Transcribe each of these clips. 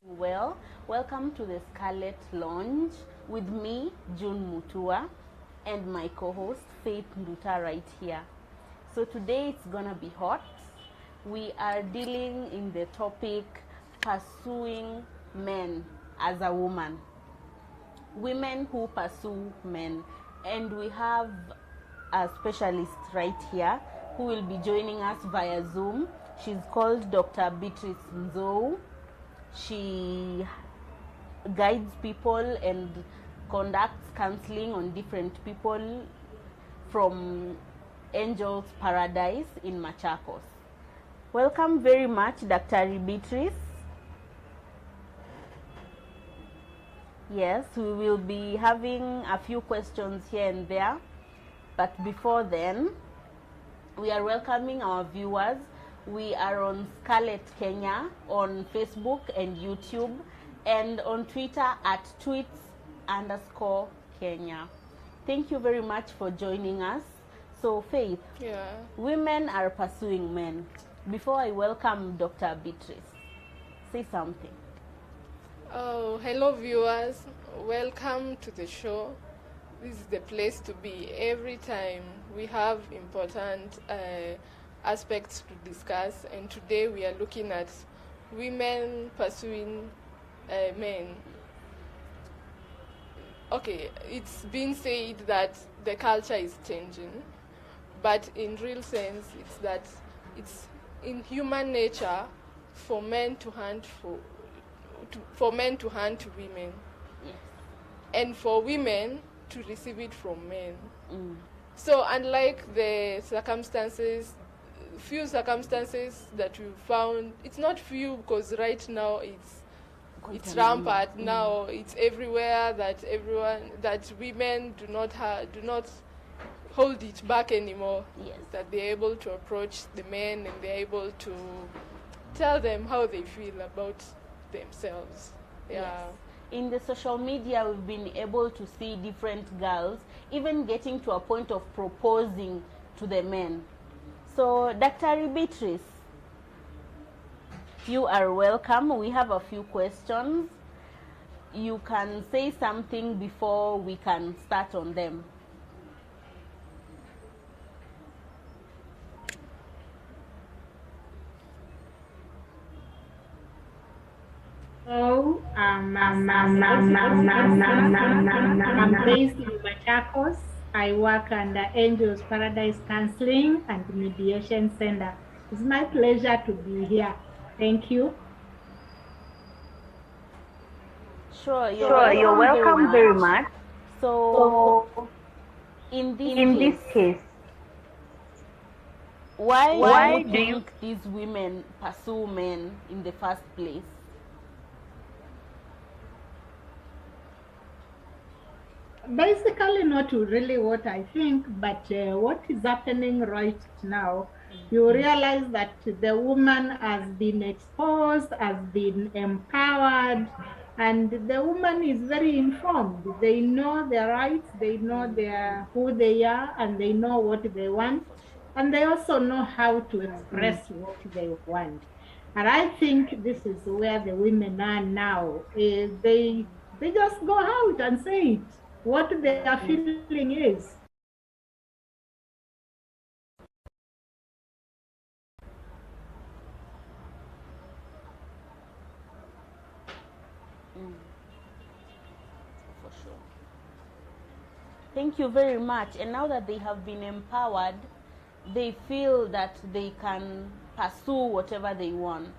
Well, welcome to the Scarlet Lounge with me, June Mutua, and my co-host Faith Nduta right here. So today it's gonna be hot. We are dealing in the topic pursuing men as a woman. Women who pursue men, and we have a specialist right here who will be joining us via Zoom. She's called Dr. Beatrice Nzou. She guides people and conducts counseling on different people from Angel's Paradise in Machakos. Welcome very much, Dr. Beatrice. Yes, we will be having a few questions here and there, but before then, we are welcoming our viewers. We are on Scarlet Kenya on Facebook and YouTube, and on Twitter at tweets_Kenya. Thank you very much for joining us. So, Faith, women are pursuing men. Before I welcome Dr. Beatrice, say something. Oh, hello viewers. Welcome to the show. This is the place to be. Every time we have important aspects to discuss, and today we are looking at women pursuing men. Okay, it's been said that the culture is changing, but in real sense, it's that it's in human nature for men to hunt women, Yes. and for women to receive it from men. So unlike the few circumstances that we found, it's not few because right now it's rampant now. It's everywhere that women do not hold it back anymore. Yes. That they're able to approach the men and they're able to tell them how they feel about themselves. Yeah. Yes. In the social media, we've been able to see different girls even getting to a point of proposing to the men. So, Dr. Beatrice, you are welcome. We have a few questions. You can say something before we can start on them. So, I'm based in Machakos. I work under Angel's Paradise Counseling and Mediation Center. It's my pleasure to be here. Thank you. Sure, you're welcome very much. So, in this case, why do you think these women pursue men in the first place? Basically, not really what I think, but what is happening right now. You realize that the woman has been exposed, has been empowered, and the woman is very informed. They know their rights, they know who they are, and they know what they want, and they also know how to express what they want. And I think this is where the women are now. They just go out and say it, what their feeling is. For sure. Thank you very much. And now that they have been empowered, they feel that they can pursue whatever they want.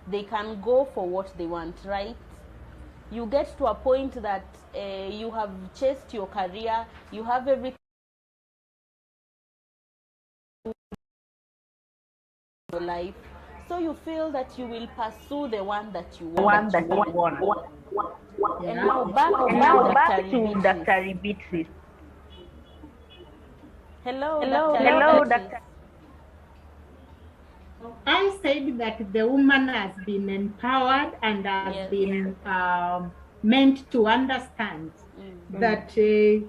They can go for what they want, right? You get to a point that you have chased your career, you have everything in your life, so you feel that you will pursue the one that you want. And now back to Dr. Beatrice. Hello, Dr. I said that the woman has been empowered and has been meant to understand that a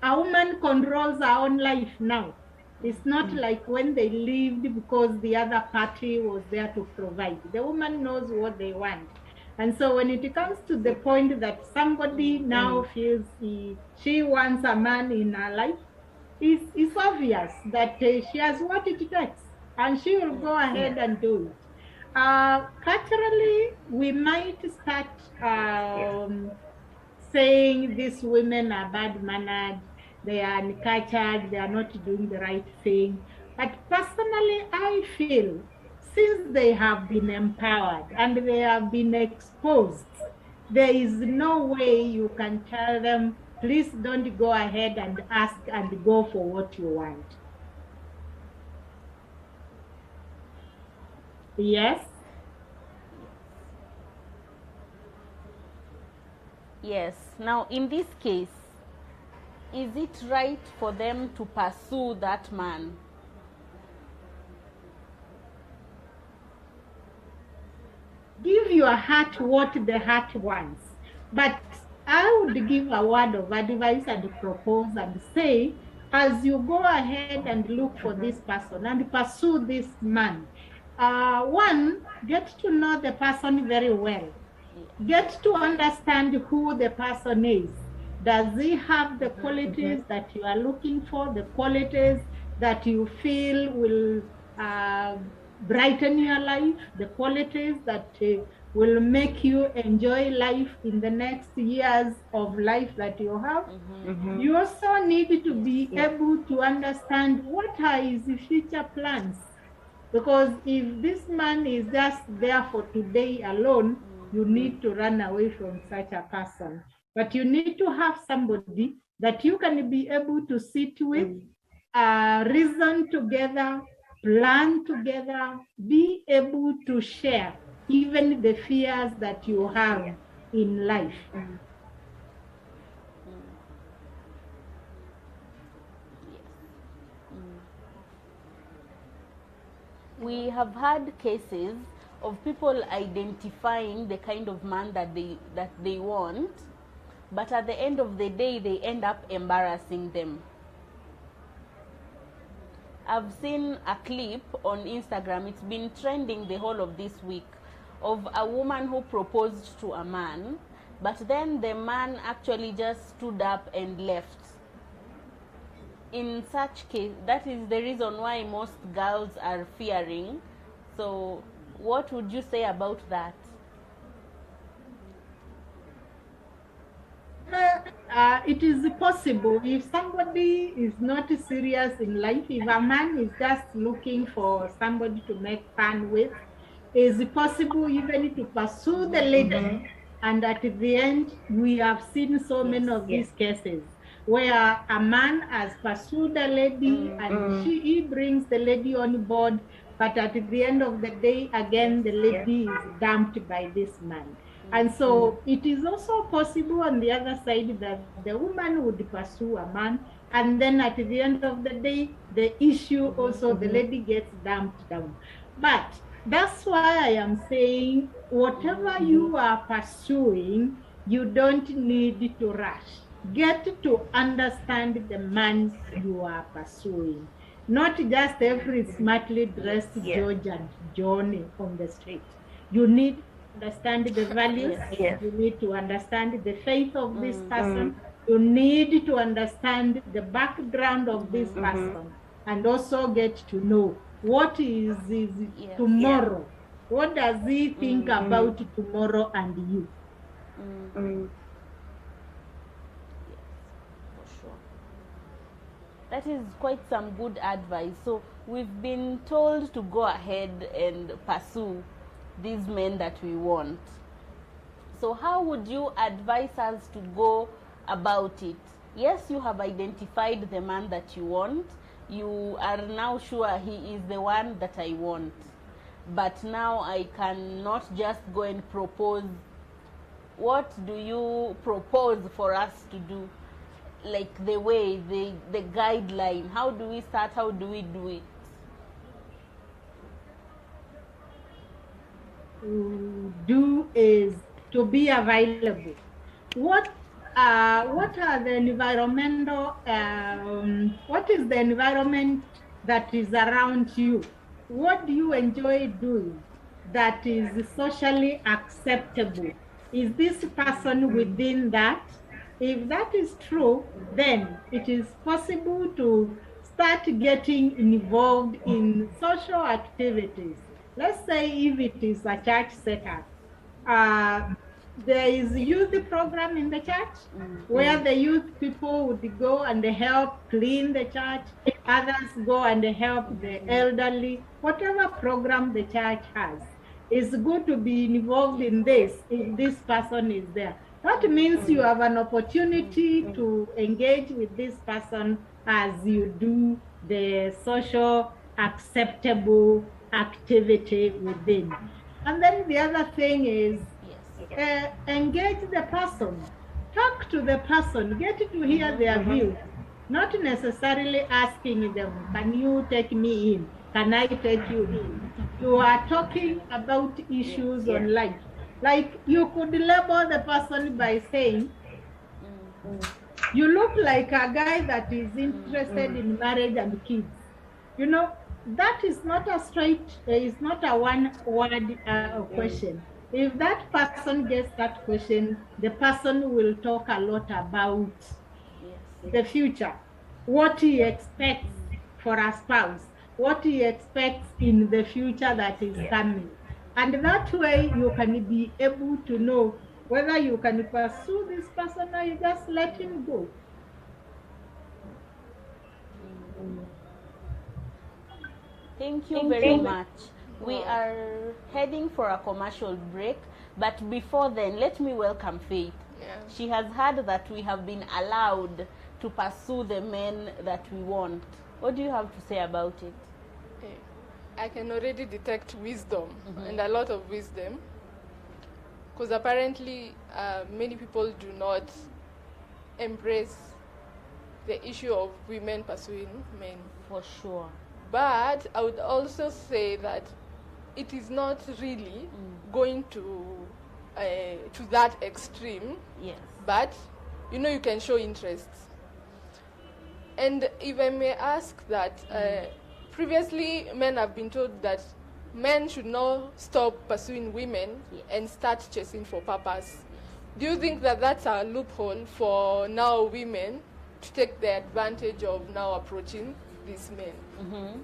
woman controls her own life now. It's not like when they lived because the other party was there to provide. The woman knows what they want. And so when it comes to the point that somebody now feels she wants a man in her life, it's obvious that she has what it takes and she will go ahead and do it. Culturally, we might start saying these women are bad mannered, they are uncultured, they are not doing the right thing. But personally, I feel since they have been empowered and they have been exposed, there is no way you can tell them, please don't go ahead and ask and go for what you want. Yes? Yes. Now, in this case, is it right for them to pursue that man? Give your heart what the heart wants. But I would give a word of advice and propose and say, as you go ahead and look for this person and pursue this man, one, get to know the person very well. Get to understand who the person is. Does he have the qualities that you are looking for, the qualities that you feel will brighten your life, the qualities that will make you enjoy life in the next years of life that you have? You also need to be able to understand what are his future plans. Because if this man is just there for today alone, you need to run away from such a person. But you need to have somebody that you can be able to sit with, reason together, plan together, be able to share even the fears that you have in life. We have had cases of people identifying the kind of man that they want, but at the end of the day they end up embarrassing them. I've seen a clip on Instagram, it's been trending the whole of this week, of a woman who proposed to a man, but then the man actually just stood up and left. In such case, that is the reason why most girls are fearing. So what would you say about that? It is possible if somebody is not serious in life, if a man is just looking for somebody to make fun with, is it possible even to pursue the lady, and at the end we have seen so many of these cases where a man has pursued a lady and he brings the lady on board, but at the end of the day, again, the lady is dumped by this man. And so it is also possible on the other side that the woman would pursue a man, and then at the end of the day, the issue also, the lady gets dumped down. But that's why I am saying, whatever you are pursuing, you don't need to rush. Get to understand the man you are pursuing. Not just every smartly dressed George and Johnny on the street. You need to understand the values. You need to understand the faith of this person. You need to understand the background of this person, and also get to know what is tomorrow. What does he think about tomorrow and you? That is quite some good advice. So we've been told to go ahead and pursue these men that we want. So how would you advise us to go about it? Yes, you have identified the man that you want. You are now sure he is the one that I want. But now I cannot just go and propose. What do you propose for us to do? Like the way, the guideline, how do we start, how do we do it? To do is to be available. What are the environmental, what is the environment that is around you? What do you enjoy doing that is socially acceptable? Is this person within that? If that is true, then it is possible to start getting involved in social activities. Let's say if it is a church setup, uh, there is a youth program in the church where the youth people would go and help clean the church, others go and help the elderly, whatever program the church has. It's good to be involved in this if this person is there. That means you have an opportunity to engage with this person as you do the social acceptable activity within. And then the other thing is engage the person, talk to the person, get to hear their views, not necessarily asking them, can you take me in? Can I take you in? You are talking about issues on life. Like you could label the person by saying, you look like a guy that is interested in marriage and kids. You know, that is not a it's not a one word question. If that person gets that question, the person will talk a lot about the future, what he expects for a spouse, what he expects in the future that is coming. And that way you can be able to know whether you can pursue this person or you just let him go. Thank you very much. We are heading for a commercial break, but before then, let me welcome Faith. Yeah. She has heard that we have been allowed to pursue the men that we want. What do you have to say about it? I can already detect wisdom and a lot of wisdom, because apparently many people do not embrace the issue of women pursuing men. For sure. But I would also say that it is not really going to that extreme. Yes. But you can show interest. And if I may ask that, previously men have been told that men should not stop pursuing women and start chasing for purpose. Do you think that that's a loophole for now women to take the advantage of now approaching these men?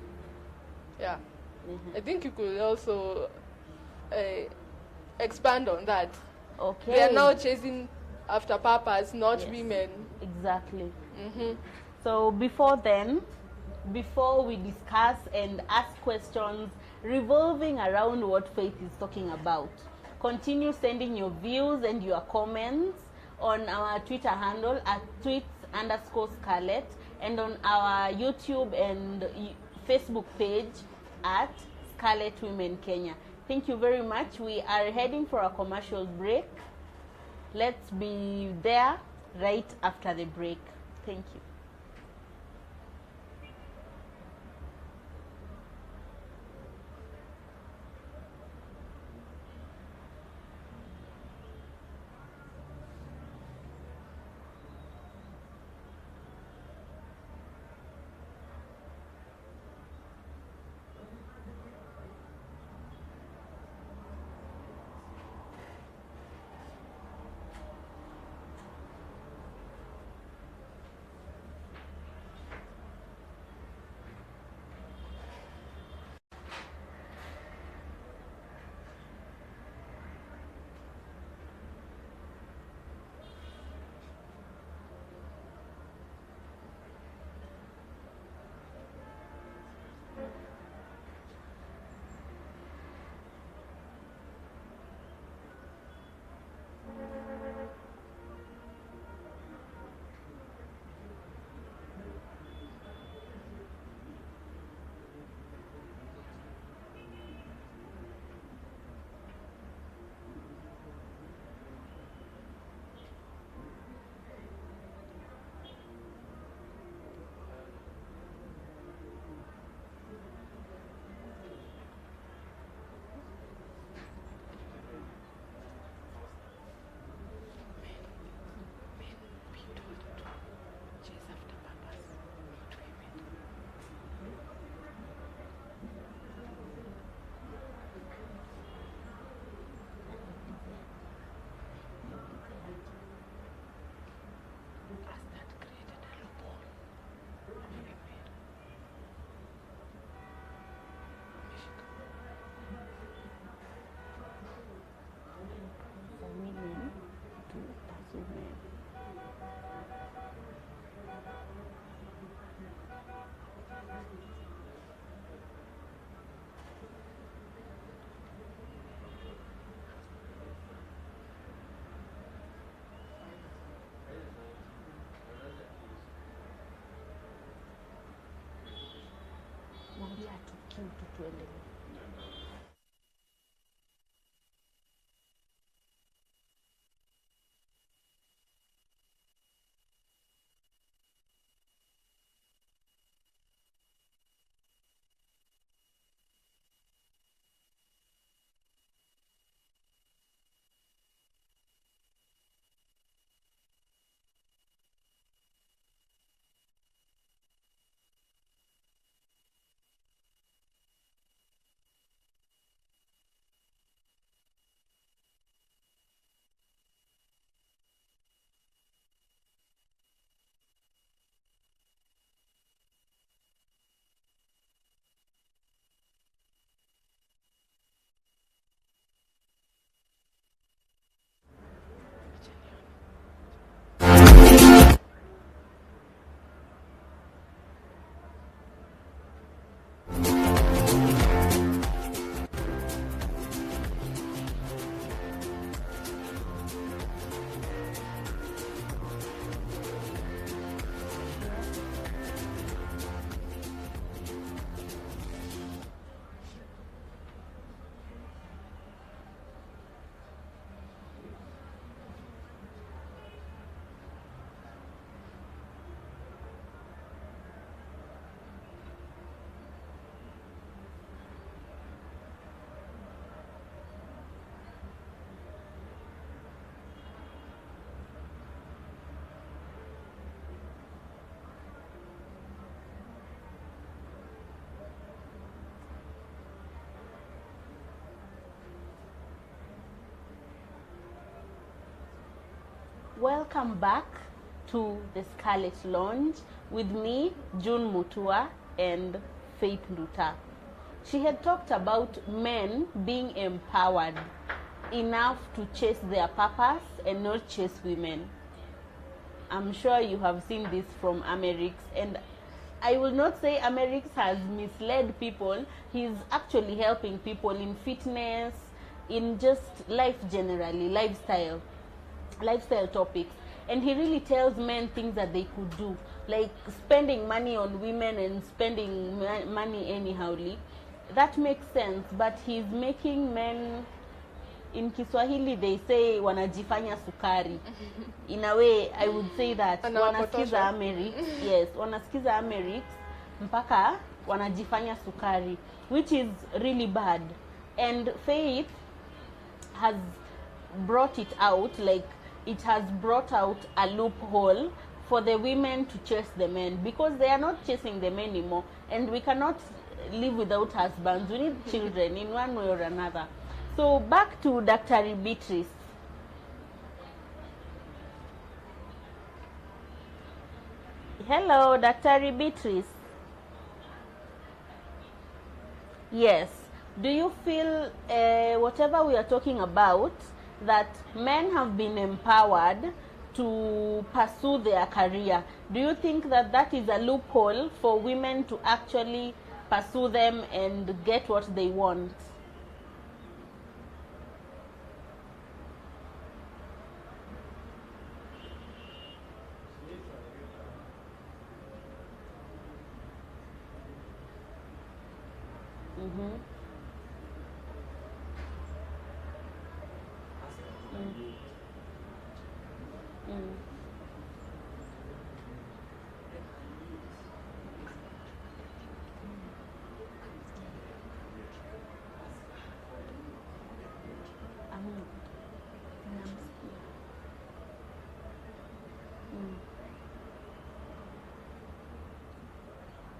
Yeah. I think you could also expand on that. Okay. They are now chasing after purpose, not women. Exactly. So before we discuss and ask questions revolving around what Faith is talking about, continue sending your views and your comments on our Twitter handle at tweets_Scarlett and on our YouTube and Facebook page at Scarlet Women Kenya. Thank you very much. We are heading for a commercial break. Let's be there right after the break. Thank you. tuendelee. Welcome back to the Scarlet Lounge with me, June Mutua, and Faith Nduta. She had talked about men being empowered enough to chase their purpose and not chase women. I'm sure you have seen this from Amerix, and I will not say Amerix has misled people. He's actually helping people in fitness, in just life generally, lifestyle topics. And he really tells men things that they could do, like spending money on women and spending money anyhowly. That makes sense, but he's making men, in Kiswahili they say wanajifanya sukari. In a way, I would say that wanasikiza Amerix, yes, wanasikiza Amerix mpaka wanajifanya sukari, which is really bad. And Faith has brought it out, like it has brought out a loophole for the women to chase the men, because they are not chasing them anymore, and we cannot live without husbands. We need children in one way or another. So back to Dr. Beatrice. Hello, Dr. Beatrice. Yes. Do you feel whatever we are talking about, that men have been empowered to pursue their career? Do you think that that is a loophole for women to actually pursue them and get what they want? Mm-hmm.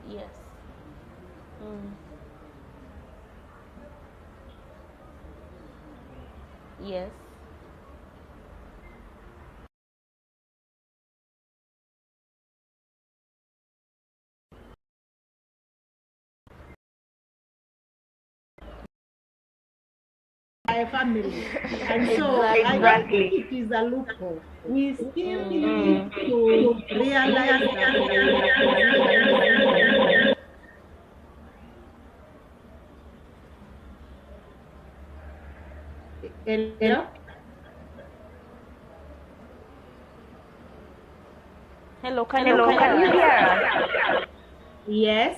Yes. Yes. Family. And so I don't think it is a loophole. We still need to realize that Hello? Hello, can you hear? Yes.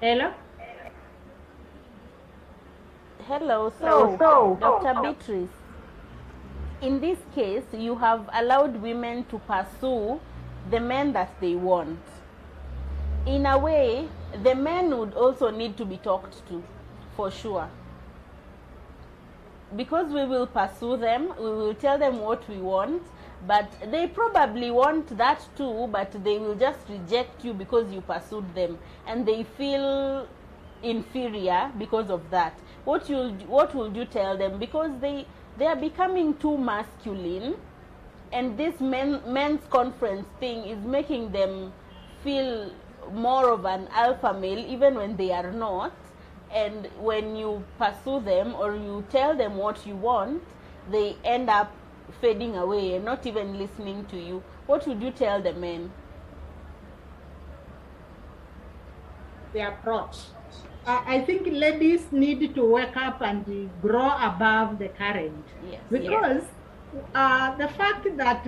Hello? Hello. So, Dr. Beatrice, in this case, you have allowed women to pursue the men that they want. In a way, the men would also need to be talked to, for sure. Because we will pursue them, we will tell them what we want, but they probably want that too, but they will just reject you because you pursued them, and they feel inferior because of that. What would you tell them? Because they are becoming too masculine, and this men's conference thing is making them feel more of an alpha male even when they are not. And when you pursue them or you tell them what you want, they end up fading away and not even listening to you. What would you tell the men? The approach. I think ladies need to wake up and grow above the current. Yes. Because the fact that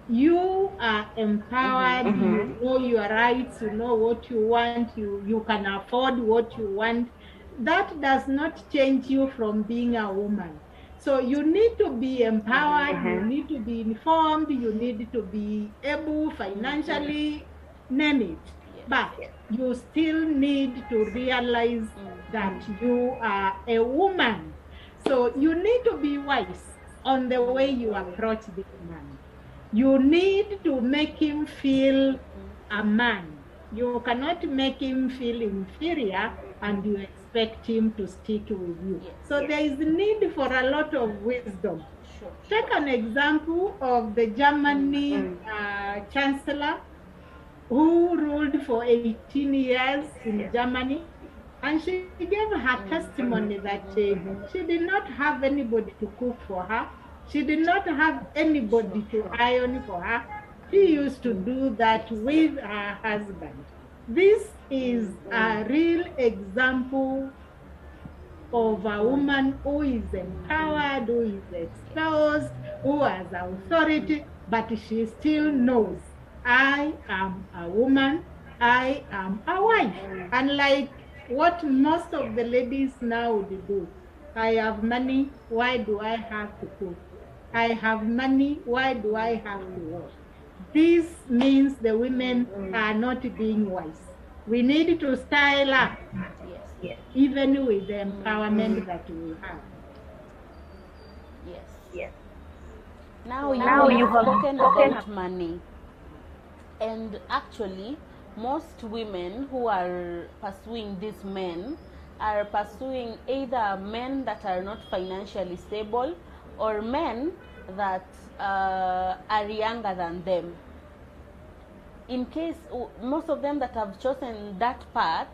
you are empowered, you know your rights, you know what you want, you can afford what you want, that does not change you from being a woman. So you need to be empowered, you need to be informed, you need to be able financially, name it. But you still need to realize that you are a woman. So you need to be wise on the way you approach this man. You need to make him feel a man. You cannot make him feel inferior and you expect him to stick with you. So there is need for a lot of wisdom. Take an example of the Germany chancellor who ruled for 18 years in Germany, and she gave her testimony that she did not have anybody to cook for her. She did not have anybody to iron for her. She used to do that with her husband. This is a real example of a woman who is empowered, who is exposed, who has authority, but she still knows, I am a woman, I am a wife. Unlike what most of the ladies now do. I have money, why do I have to cook? I have money, why do I have to work? This means the women are not being wise. We need to style up, even with the empowerment that we have. Yes. Now you have spoken about money. And actually, most women who are pursuing these men are pursuing either men that are not financially stable or men that are younger than them. In case, most of them that have chosen that path,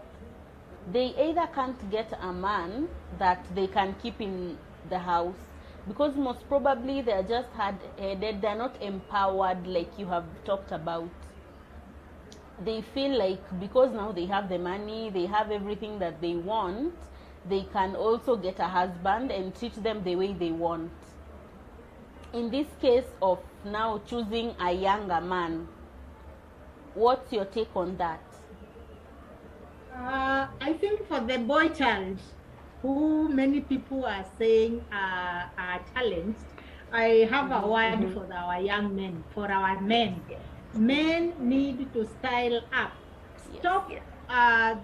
they either can't get a man that they can keep in the house, because most probably they are just hard-headed, they're not empowered like you have talked about. They feel like because now they have the money, they have everything that they want, they can also get a husband and treat them the way they want. In this case of now choosing a younger man, what's your take on that? I think for the boy child, who many people are saying are challenged, I have a word for our young men, for our men. Men need to style up. Stop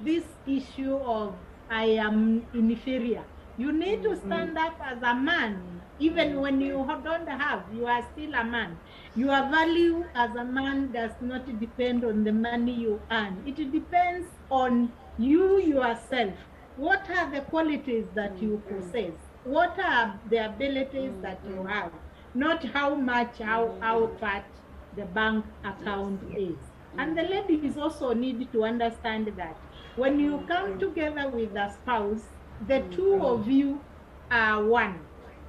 this issue of I am inferior. You need to stand up as a man. Even when you don't have, you are still a man. Your value as a man does not depend on the money you earn. It depends on you yourself. What are the qualities that you possess? What are the abilities that you have? Not how much, how fat the bank account is. And the ladies also need to understand that when you come together with a spouse, the two of you are one.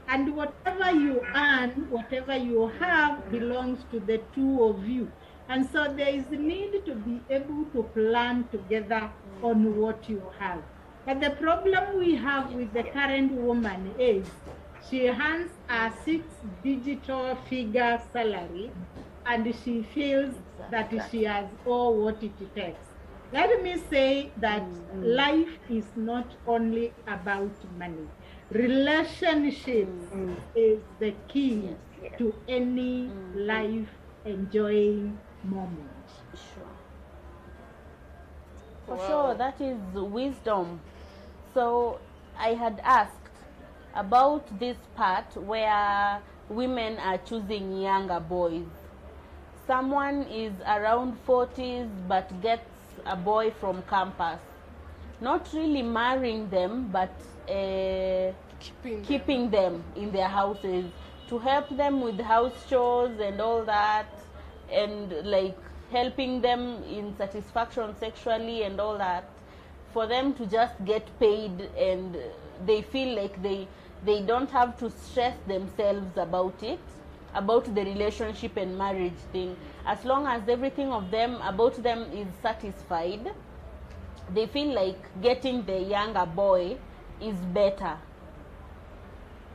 And whatever you earn, whatever you have belongs to the two of you. And so there is a need to be able to plan together on what you have. But the problem we have with the current woman is she earns a 6-digit figure salary and she feels that she has all what it takes. Let me say that life is not only about money. Relationships is the key to any life enjoying moment. Sure. For Wow. sure, that is wisdom. So I had asked about this part where women are choosing younger boys. Someone is around 40s but gets a boy from campus. Not really marrying them, but keeping them in their houses to help them with house chores and all that, and like helping them in satisfaction sexually and all that, for them to just get paid, and they feel like they don't have to stress themselves about it, about the relationship and marriage thing. As long as everything of them about them is satisfied, they feel like getting the younger boy is better.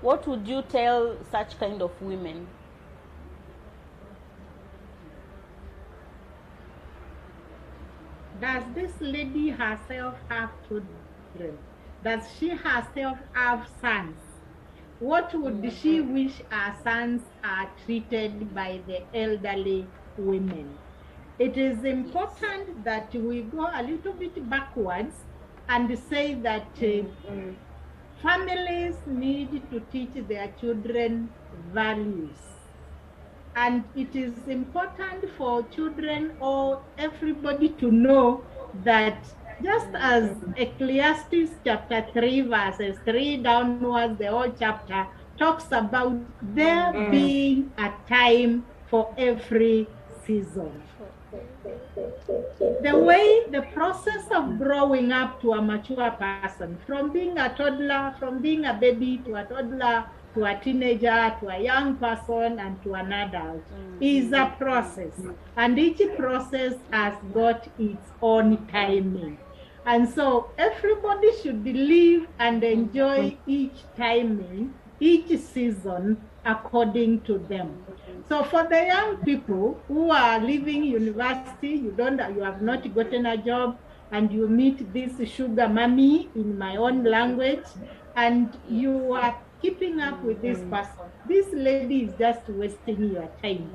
What would you tell such kind of women? Does this lady herself have children? Does she herself have sons? What would she wish her sons are treated by the elderly women? It is important that we go a little bit backwards and say that families need to teach their children values. And it is important for children or everybody to know that just as Ecclesiastes chapter 3 verses 3 downwards, the whole chapter talks about there being a time for every season. The way the process of growing up to a mature person, from being a toddler, from being a baby to a toddler, to a teenager, to a young person, and to an adult, is a process. And each process has got its own timing. And so everybody should live and enjoy each timing, each season according to them. So for the young people who are leaving university, you have not gotten a job, and you meet this sugar mommy, in my own language, and you are keeping up with this person. This lady is just wasting your time.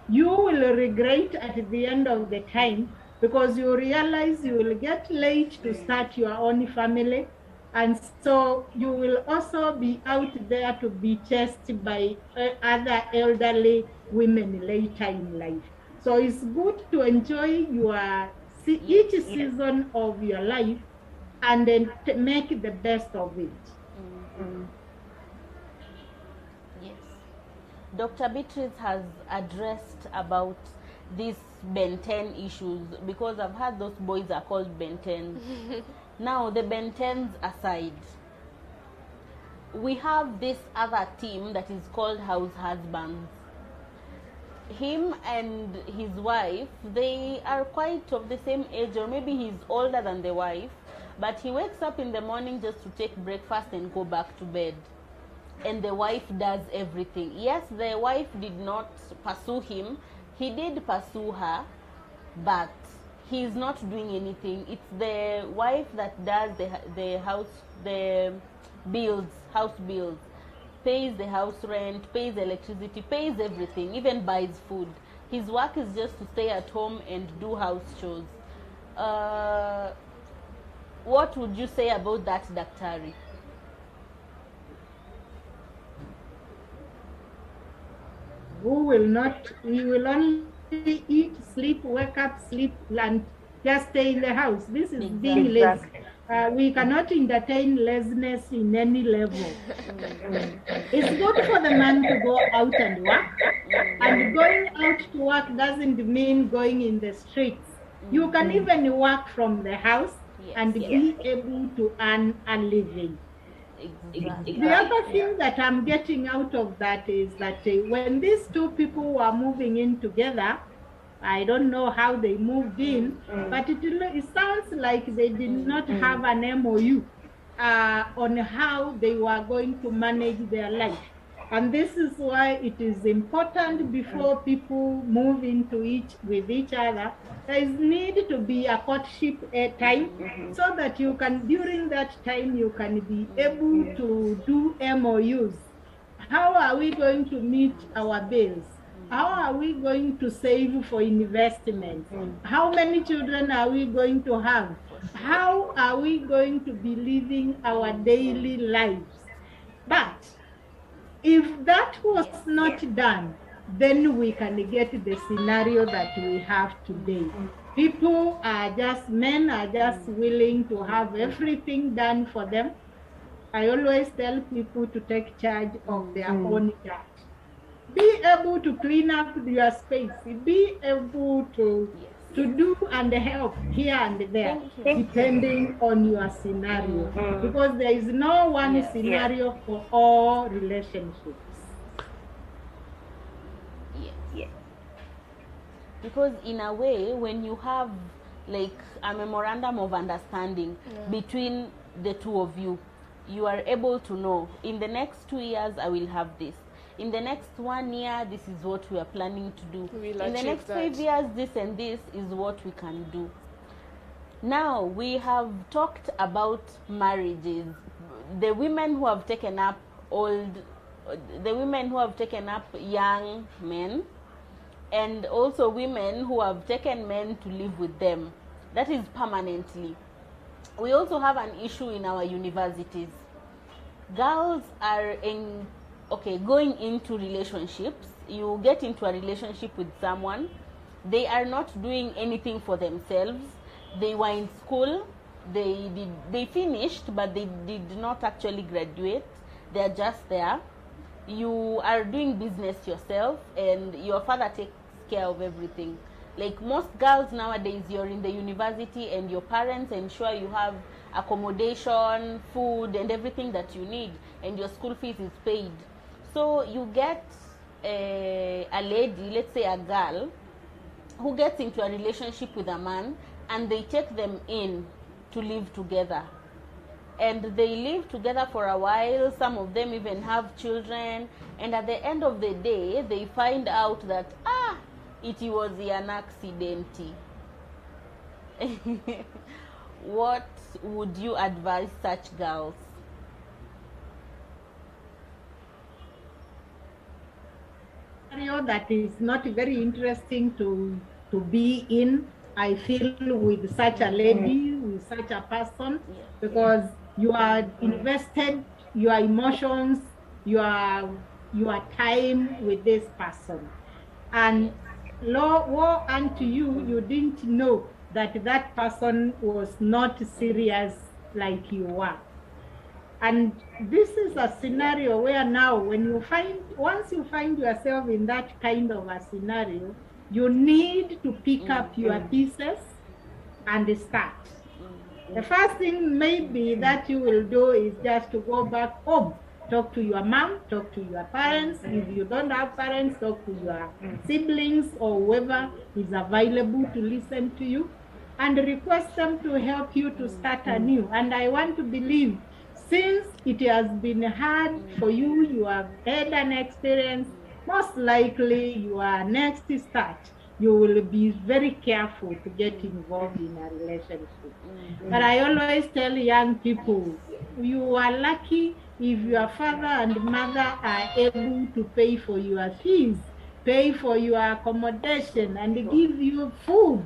You will regret at the end of the time, because you realize you will get late to start your own family, and so you will also be out there to be chased by other elderly women later in life. So it's good to enjoy each season of your life and then make the best of it. Yes. Dr. Beatrice has addressed about these Ben 10 issues, because I've heard those boys are called Ben 10s. Now, the Ben 10s aside, we have this other team that is called house husbands. Him and his wife, they are quite of the same age, or maybe he's older than the wife, but he wakes up in the morning just to take breakfast and go back to bed. And the wife does everything. Yes, the wife did not pursue him. He did pursue her, but he's not doing anything. It's the wife that does the house bills, pays the house rent, pays electricity, pays everything, even buys food. His work is just to stay at home and do house chores. What would you say about that, Daktari? He will only eat, sleep, wake up, sleep, and just stay in the house. This is being lazy. We cannot entertain laziness in any level. It's good for the man to go out and work, and going out to work doesn't mean going in the streets. You can even work from the house and be able to earn a living. Exactly. The other thing that I'm getting out of that is that when these two people were moving in together, I don't know how they moved in, but it sounds like they did not have an MOU on how they were going to manage their life. And this is why it is important before people move into with each other, there is need to be a courtship time, so that you can, during that time, you can be able to do MOUs. How are we going to meet our bills? How are we going to save for investment? How many children are we going to have? How are we going to be living our daily lives? But if that was not done, then we can get the scenario that we have today. People are just, men are just willing to have everything done for them. I always tell people to take charge of their own yard. Be able to clean up your space. Be able to do and help here and there, depending on your scenario. Because there is no one scenario for all relationships. Yes. Because in a way, when you have like a memorandum of understanding between the two of you, you are able to know, in the next 2 years I will have this. In the next 1 year, this is what we are planning to do. In the next 5 years, this and this is what we can do. Now, we have talked about marriages. The women who have taken up young men, and also women who have taken men to live with them. That is permanently. We also have an issue in our universities. Girls are going into relationships. You get into a relationship with someone. They are not doing anything for themselves. They were in school. They finished, but they did not actually graduate. They are just there. You are doing business yourself, and your father takes care of everything. Like most girls nowadays, you're in the university and your parents ensure you have accommodation, food, and everything that you need, and your school fees is paid. So you get a lady, let's say a girl, who gets into a relationship with a man, and they take them in to live together. And they live together for a while. Some of them even have children. And at the end of the day, they find out that, it was an accident. What would you advise such girls? That is not very interesting to be in, I feel, with such a lady, with such a person, because you are invested your emotions, your time with this person, and woe unto you, you didn't know that person was not serious like you were. And this is a scenario where now, once you find yourself in that kind of a scenario, you need to pick up your pieces and start. The first thing maybe that you will do is just to go back home. Talk to your mom, talk to your parents. If you don't have parents, talk to your siblings or whoever is available to listen to you, and request them to help you to start anew. And I want to believe, since it has been hard for you, you have had an experience, most likely your next start, you will be very careful to get involved in a relationship. But I always tell young people, you are lucky if your father and mother are able to pay for your fees, pay for your accommodation, and give you food.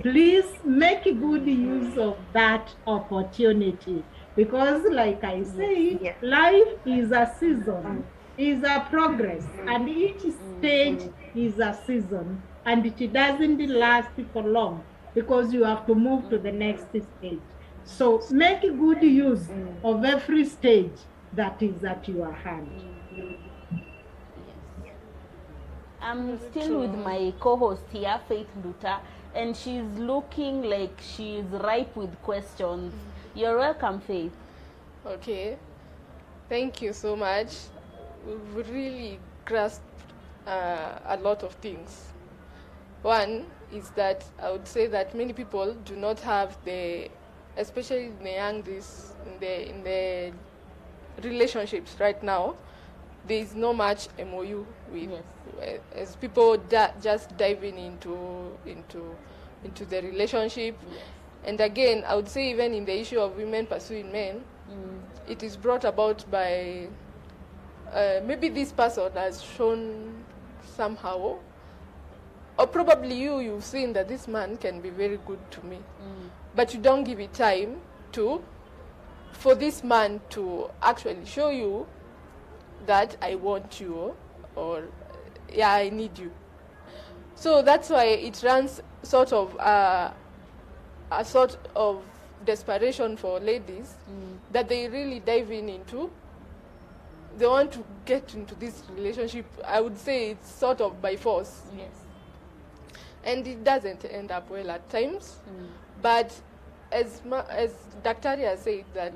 Please make good use of that opportunity. Because like I say, life is a season, is a progress, and each stage is a season, and it doesn't last for long, because you have to move to the next stage. So make good use of every stage that is at your hand. I'm still with my co-host here, Faith Nduta, and she's looking like she's ripe with questions. You're welcome, Faith. Okay, thank you so much. We've really grasped a lot of things. One is that I would say that many people do not have especially in the young in the relationships right now, there is no much MOU with Yes. as people just diving into the relationship. Yes. And again, I would say even in the issue of women pursuing men, it is brought about by maybe this person has shown somehow, or probably you've seen that this man can be very good to me, but you don't give it time for this man to actually show you that I want you, or yeah, I need you. So that's why it runs sort of a sort of desperation for ladies, that they really dive into. They want to get into this relationship. I would say it's sort of by force. Yes. And it doesn't end up well at times. But as Daktari has said, that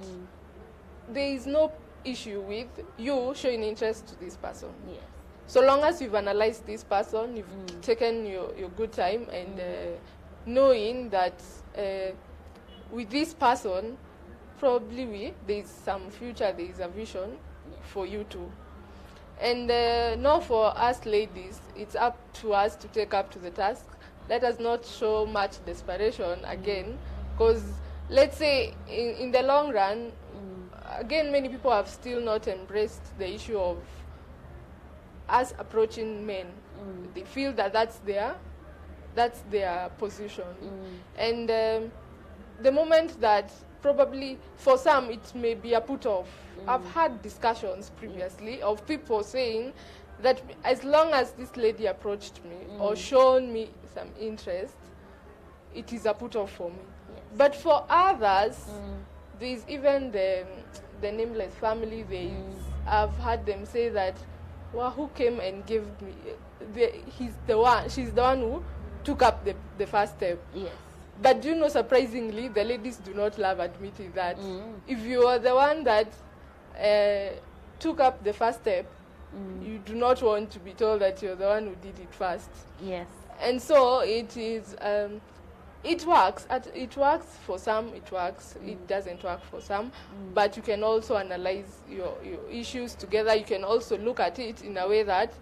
there is no issue with you showing interest to this person. Yes. So long as you've analyzed this person, you've taken your good time, and knowing that with this person, probably there is some future, there is a vision for you too. And now for us ladies, it's up to us to take up to the task. Let us not show much desperation again, because let's say in the long run, again, many people have still not embraced the issue of us approaching men. They feel that that's their position. And the moment that probably for some it may be a put off. I've had discussions previously of people saying that as long as this lady approached me or shown me some interest, it is a put off for me. Yes. But for others, there's even the nameless family. I've had them say that, well, who came and gave me? She's the one who took up the first step. Yes. But you know, surprisingly, the ladies do not love admitting that. If you are the one that took up the first step, you do not want to be told that you're the one who did it first. Yes. And so it is. It works. It works for some. It works. It doesn't work for some. But you can also analyze your issues together. You can also look at it in a way that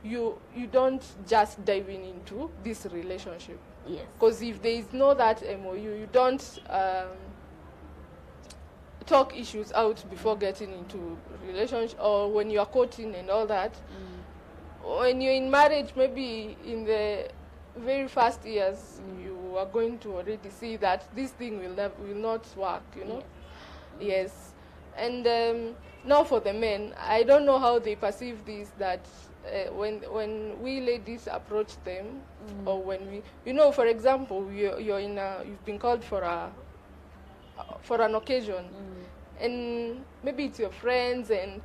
you don't just dive into this relationship. Yes. Because if there is no that MOU, you don't talk issues out before getting into relationship, or when you are courting and all that. When you're in marriage, maybe in the very first years, you are going to already see that this thing will not work, you know. Yes. And now for the men, I don't know how they perceive this, that when we ladies approach them, or when we, you know, for example, you've been called for an occasion, and maybe it's your friends, and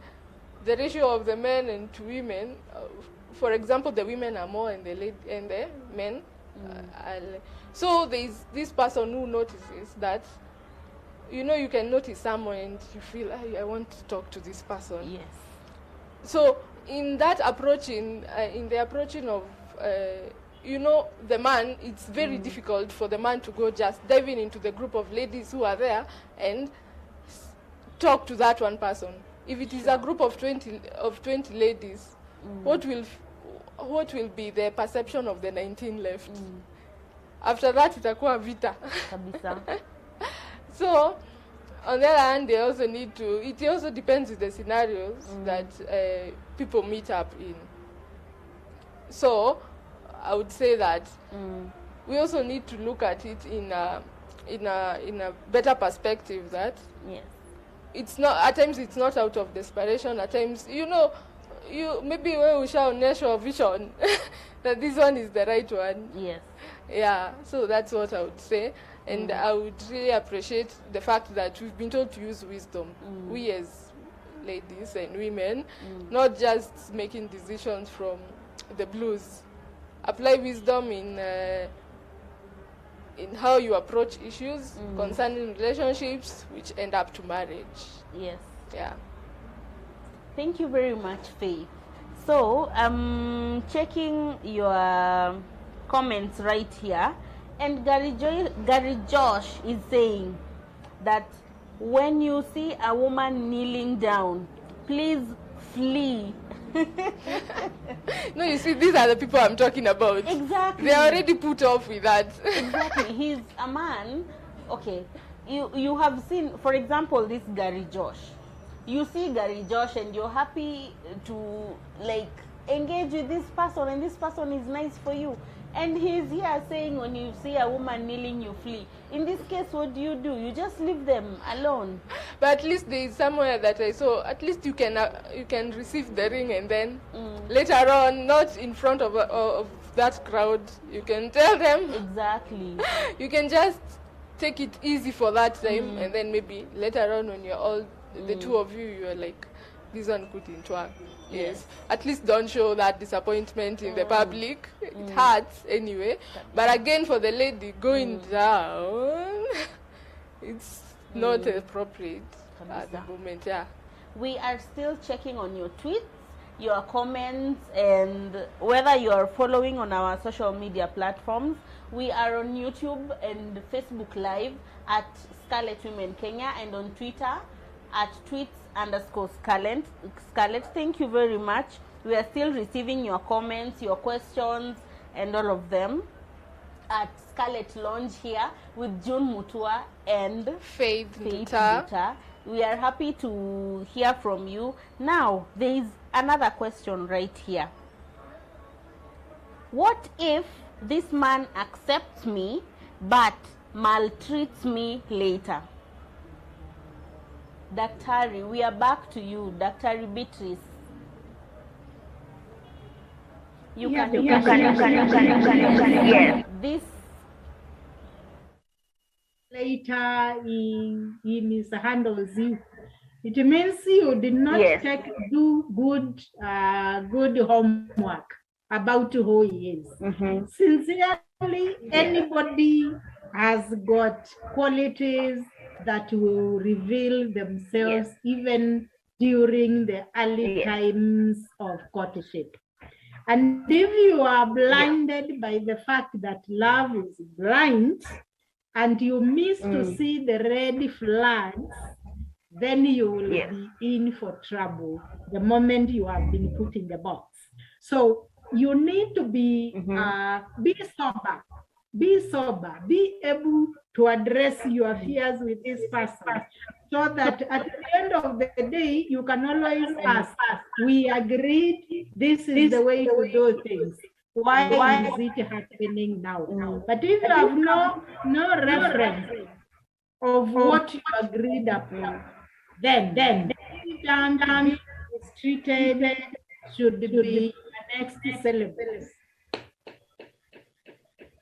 the ratio of the men and to women, for example, the women are more and the men. So there is this person who notices that, you know, you can notice someone and you feel, I want to talk to this person. Yes. So in that approaching, in the approaching of, you know, the man, it's very difficult for the man to go just diving into the group of ladies who are there and talk to that one person. If it is a group of 20 ladies, what will be the perception of the 19 left? After that, itakuwa vita. Kabisa. So, on the other hand, they also need to, it also depends on the scenarios that people meet up in. So, I would say that we also need to look at it in a better perspective, that Yes. it's not, at times it's not out of desperation, at times, you know, maybe when we shall national vision that this one is the right one. Yes. Yeah, so that's what I would say. And I would really appreciate the fact that we've been told to use wisdom. We as ladies and women, not just making decisions from the blues. Apply wisdom in how you approach issues concerning relationships, which end up to marriage. Yes. Yeah. Thank you very much, Faith. So, I'm checking your comments right here, and Gary Josh is saying that when you see a woman kneeling down, please flee. No, you see, these are the people I'm talking about. Exactly. They're already put off with that. Exactly. He's a man. Okay. You have seen, for example, this Gary Josh. You see Gary Josh and you're happy to like engage with this person, and this person is nice for you. And he's here saying when you see a woman kneeling, you flee. In this case, what do? You just leave them alone. But at least there is somewhere that I saw. At least you can receive the ring, and then later on, not in front of that crowd, you can tell them. Exactly. You can just take it easy for that time, and then maybe later on when you're all the two of you, you're like, this one could interact. Yes. At least don't show that disappointment in the public. It hurts anyway. But again, for the lady going down, it's not appropriate at the moment. Yeah. We are still checking on your tweets, your comments, and whether you are following on our social media platforms. We are on YouTube and Facebook Live at Scarlet Women Kenya, and on Twitter at tweets_Scarlet. Thank you very much. We are still receiving your comments, your questions, and all of them at Scarlet Lounge here with June Mutua and Faith Nduta. We are happy to hear from you. Now, there is another question right here. What if this man accepts me but maltreats me later? Daktari, we are back to you, Daktari Beatrice. You can. Yes. This later he mishandles you. It means you did not do good homework about who he is. Sincerely, anybody has got qualities that will reveal themselves even during the early times of courtship. And if you are blinded by the fact that love is blind and you miss to see the red flags, then you will be in for trouble the moment you have been put in the box. So you need to be sober, be able to address your fears with this person, so that at the end of the day, you can always ask, we agreed this is the way to do things. Why is it happening now? But if you have no reference of what you agreed upon, then treated should be the next syllabus.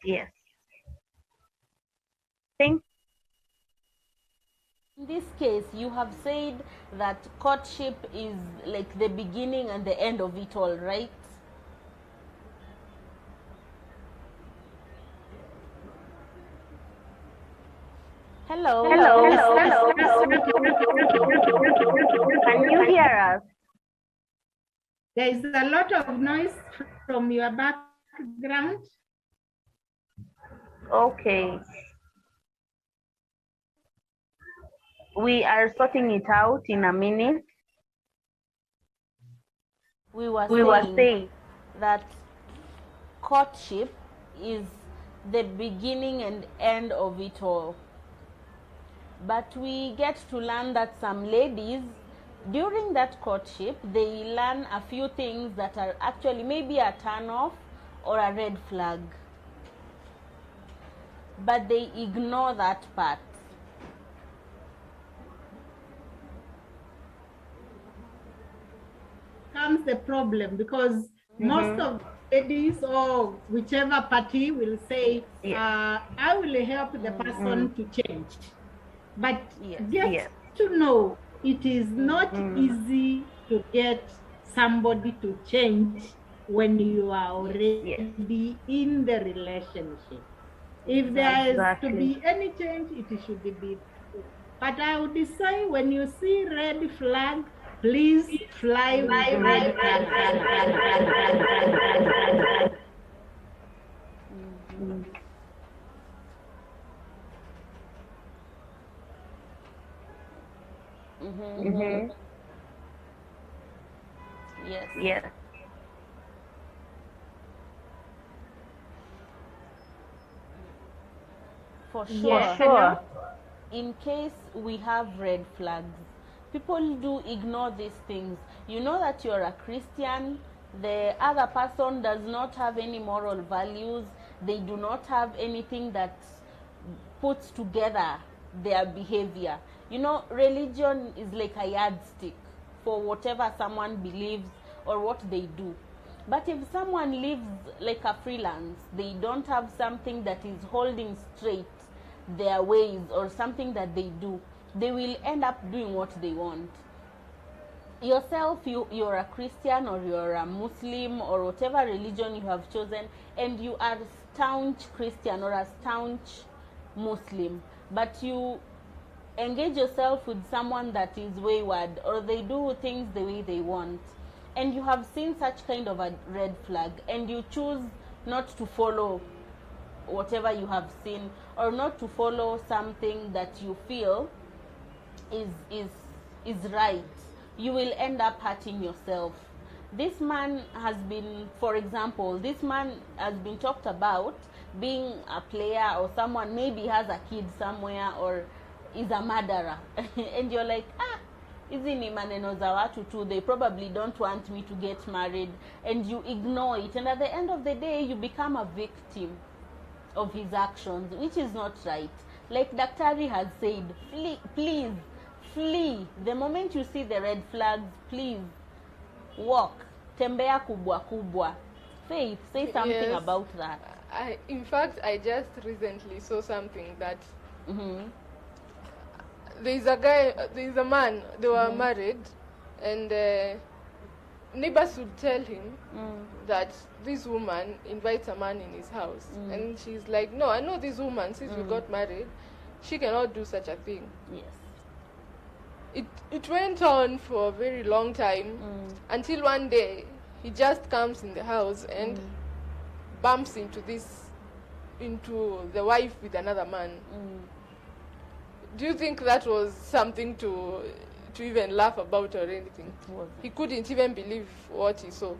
Yes. In this case, you have said that courtship is like the beginning and the end of it all, right? Hello. Can you hear us? There is a lot of noise from your background. Okay. We are sorting it out in a minute. We were saying that courtship is the beginning and end of it all. But we get to learn that some ladies, during that courtship, they learn a few things that are actually maybe a turn off or a red flag. But they ignore that part. Comes the problem, because most of ladies or whichever party will say, I will help the person to change. But get to know, it is not easy to get somebody to change when you are already in the relationship. If there is to be any change, it should be. But I would say, when you see red flag, please fly with red flag. Yes. Yes. For Yes. sure. Hello? In case we have red flags, people do ignore these things. You know that you're a Christian, the other person does not have any moral values, they do not have anything that puts together their behavior. You know, religion is like a yardstick for whatever someone believes or what they do. But if someone lives like a freelance, they don't have something that is holding straight their ways or something that they do, they will end up doing what they want. Yourself, you're a Christian or you're a Muslim or whatever religion you have chosen, and you are staunch Christian or a staunch Muslim, but you engage yourself with someone that is wayward or they do things the way they want, and you have seen such kind of a red flag, and you choose not to follow whatever you have seen or not to follow something that you feel is right, you will end up hurting yourself. This man has been, for example, this man has been talked about being a player or someone maybe has a kid somewhere or is a murderer and you're like, hizi ni maneno za watu tu, they probably don't want me to get married, and you ignore it, and at the end of the day you become a victim of his actions, which is not right. Like Daktari has said, please flee. The moment you see the red flags, please walk. Tembea kubwa kubwa. Faith, say something Yes. about that. In fact, I just recently saw something that there's a man, they were married, and neighbors would tell him that this woman invites a man in his house, and she's like, no, I know this woman, since we got married, she cannot do such a thing. Yes. It went on for a very long time until one day he just comes in the house and bumps into the wife with another man. Do you think that was something to even laugh about or anything? He couldn't even believe what he saw.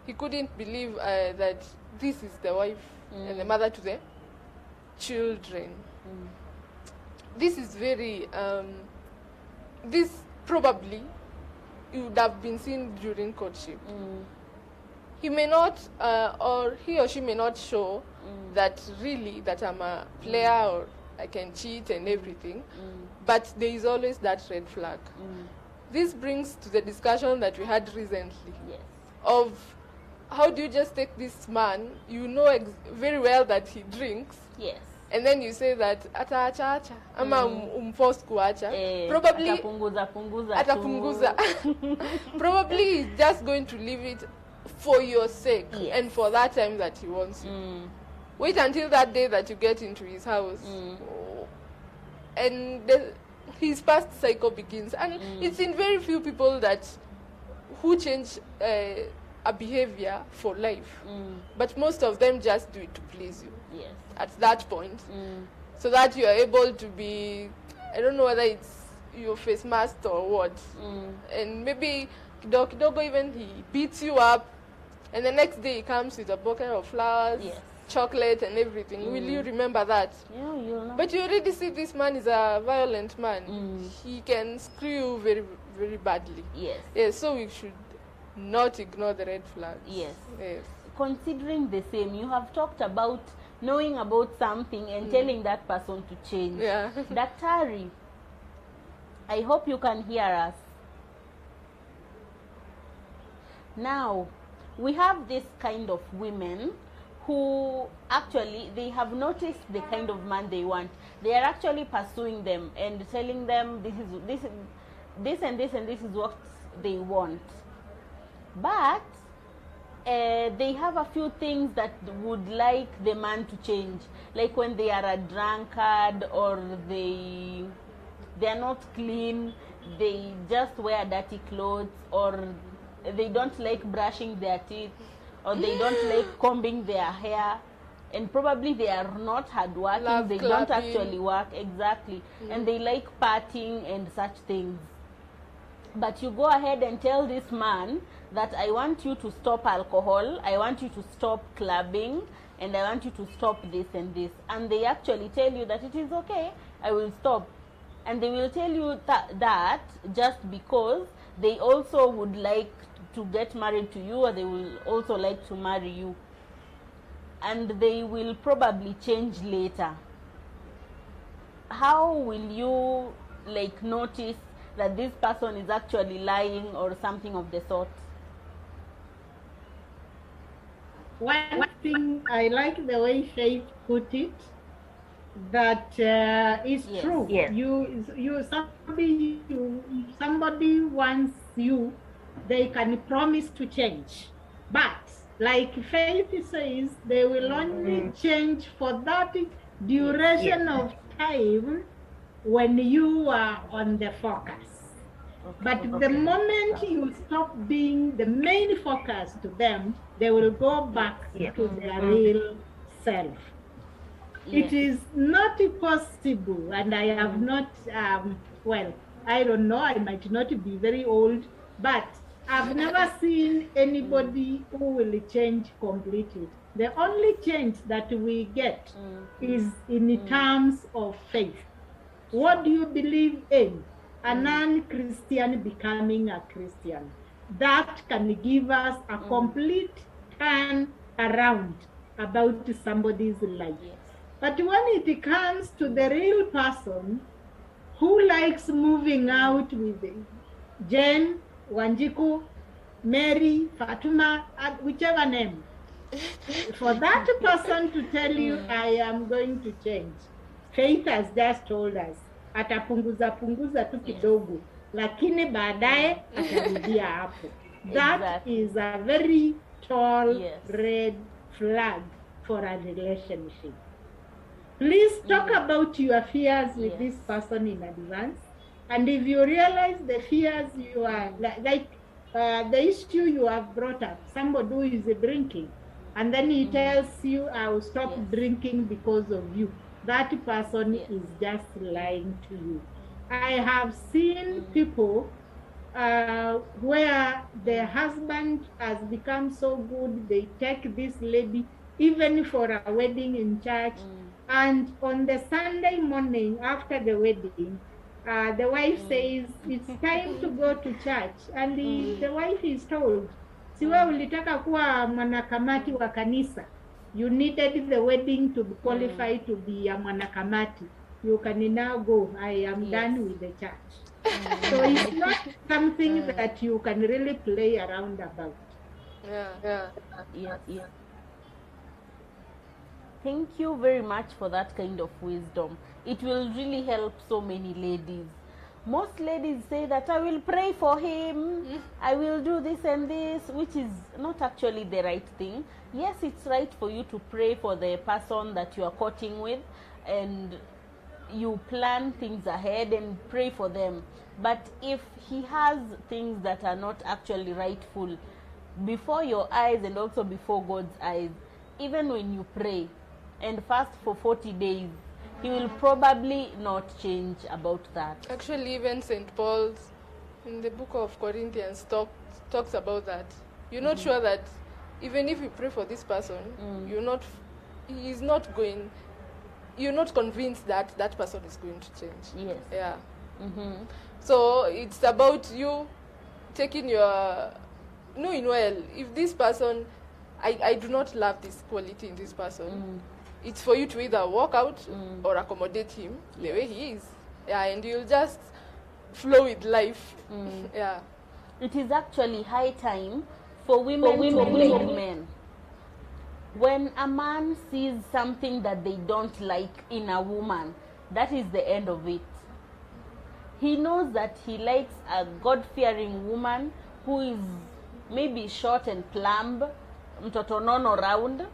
He couldn't believe that this is the wife and the mother to the children. This is very, this probably would have been seen during courtship. He may not, or he or she may not show that really that I'm a player or I can cheat and everything, but there is always that red flag. This brings to the discussion that we had recently of how do you just take this man, you know very well that he drinks, and then you say that ataacha ama umforce kuacha, probably atapunguza. Probably he's just going to leave it for your sake and for that time that he wants you. Wait until that day that you get into his house, and his past cycle begins. And it's in very few people who change a behavior for life, but most of them just do it to please you at that point, so that you are able to be, I don't know whether it's your face mask or what, and maybe kidogo even he beats you up, and the next day he comes with a bouquet of flowers, chocolate and everything. Will you remember that? You'll not. But you already see this man is a violent man. He can screw you very, very badly. Yes, so we should not ignore the red flags. Yes. Yes. Considering the same, you have talked about knowing about something and telling that person to change. Yeah. Daktari, I hope you can hear us. Now, we have this kind of women who actually, they have noticed the kind of man they want. They are actually pursuing them and telling them this and this is what they want. But they have a few things that would like the man to change, like when they are a drunkard or they are not clean, they just wear dirty clothes, or they don't like brushing their teeth, or they don't like combing their hair, and probably they are not hardworking, Love they clapping. don't actually work, and they like partying and such things. But you go ahead and tell this man that I want you to stop alcohol, I want you to stop clubbing, and I want you to stop this and this. And they actually tell you that it is okay, I will stop. And they will tell you that just because they also would like to get married to you, or they will also like to marry you. And they will probably change later. How will you like notice that this person is actually lying or something of the sort? One thing, I like the way Faith put it, that is Yes. true. Yes. Somebody wants you, they can promise to change, but like Faith says, they will only change for that duration of time when you are on the focus. But the moment you stop being the main focus to them, they will go back to their real self. Yes. It is not possible, and I have not, well, I don't know, I might not be very old, but I've never seen anybody who will change completely. The only change that we get is in terms of faith. What do you believe in? A non-Christian becoming a Christian. That can give us a complete turn around about somebody's life. Yes. But when it comes to the real person who likes moving out with Jane, Wanjiku, Mary, Fatuma, whichever name, for that person to tell you, I am going to change, Faith has just told us, atapunguza tu kidogo, lakini baadaye atarudia hapo. That Exactly. is a very tall Yes. red flag for a relationship. Please talk about your fears with Yes. this person in advance. And if you realize the fears you are, like the issue you have brought up, somebody who is drinking, and then he tells you, I will stop Yes. drinking because of you. That person Yes. is just lying to you. I have seen people where the husband has become so good, they take this lady even for a wedding in church, and on the Sunday morning after the wedding, the wife says, it's time to go to church, and the wife is told, siwe ulitaka kuwa mwanakamati wa kanisa, you needed the wedding to be qualified to be a mwanakamati, you can now go, I am done with the church. So it's not something that you can really play around about. Yeah. Yeah. Thank you very much for that kind of wisdom. It will really help so many ladies. Most ladies say that I will pray for him, I will do this and this, which is not actually the right thing. Yes, it's right for you to pray for the person that you are courting with, and you plan things ahead and pray for them. But if he has things that are not actually rightful before your eyes and also before God's eyes, even when you pray and fast for 40 days, he will probably not change about that. Actually, even St. Paul's in the book of Corinthians talks about that. You're not sure that even if you pray for this person, you're not convinced that that person is going to change. Yes. Yeah. So it's about you taking your, knowing well, if this person, I do not love this quality in this person, it's for you to either walk out or accommodate him the way he is. Yeah, and you'll just flow with life. Yeah. It is actually high time for women to be like men. When a man sees something that they don't like in a woman, that is the end of it. He knows that he likes a God-fearing woman who is maybe short and plump, mtoto nono round,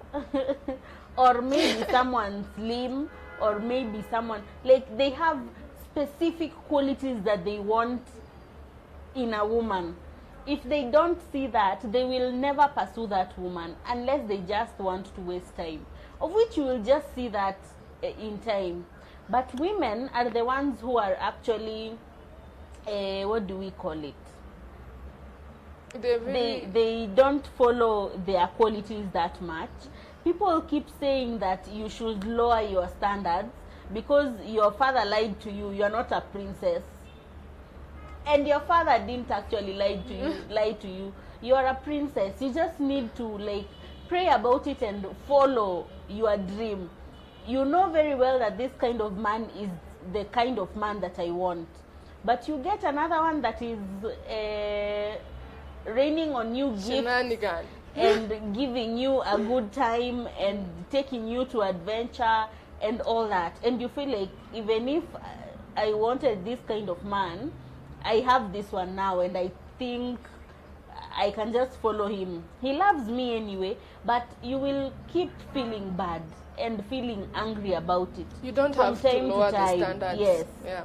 or maybe someone slim, or maybe someone, like they have specific qualities that they want in a woman. If they don't see that, they will never pursue that woman unless they just want to waste time, of which you will just see that in time. But women are the ones who are actually, what do we call it? they don't follow their qualities that much. People keep saying that you should lower your standards because your father lied to you. You're not a princess, and your father didn't actually lie to you. You're a princess. You just need to like pray about it and follow your dream. You know very well that this kind of man is the kind of man that I want, but you get another one that is raining on you gifts and giving you a good time and taking you to adventure and all that, and you feel like even if I wanted this kind of man, I have this one now and I think I can just follow him. He loves me anyway, but you will keep feeling bad and feeling angry about it. You don't from have to time lower to time. the standards. Yes. Yeah.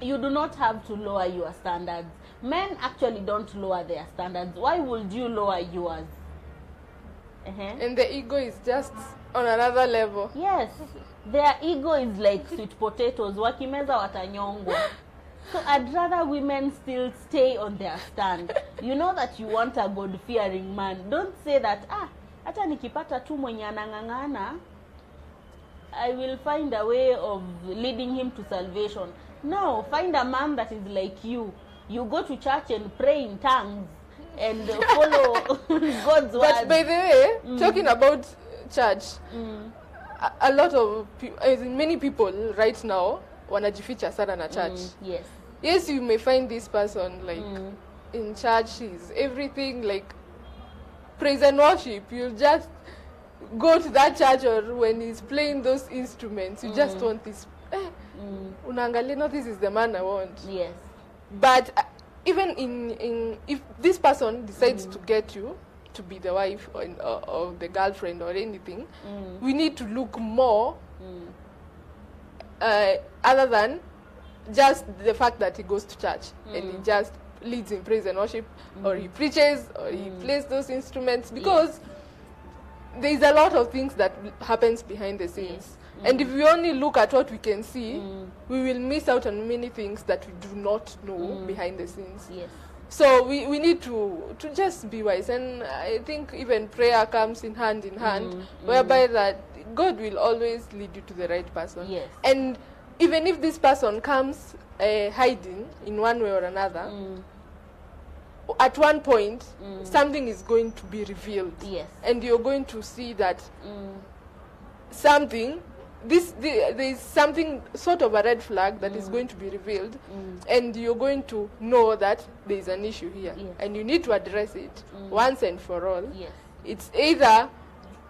You do not have to lower your standards. Men actually don't lower their standards. Why would you lower yours? And the ego is just on another level. Yes. Their ego is like sweet potatoes. Wakimeza watanyongwa. So I'd rather women still stay on their stand. You know that you want a God-fearing man. Don't say that, hata nikipata tu mwenye anang'ang'ana, I will find a way of leading him to salvation. No, find a man that is like you. You go to church and pray in tongues and follow God's word. But by the way, talking about church, a lot of many people right now wanajificha sana na church. Yes. Yes, you may find this person like in church, he's everything like praise and worship. You just go to that church, or when he's playing those instruments, you just want this. Unaangalia, no, this is the man I want. Yes. But even in if this person decides to get you to be the wife or the girlfriend or anything, we need to look more other than just the fact that he goes to church and he just leads in praise and worship, or he preaches, or he plays those instruments, because there is a lot of things that happens behind the scenes. And if we only look at what we can see, we will miss out on many things that we do not know behind the scenes. Yes. So we need to just be wise. And I think even prayer comes in hand, whereby that God will always lead you to the right person. Yes. And even if this person comes hiding in one way or another, at one point, something is going to be revealed. Yes. And you're going to see that something, there is something, sort of a red flag that is going to be revealed, and you're going to know that there is an issue here, and you need to address it once and for all. Yes. It's either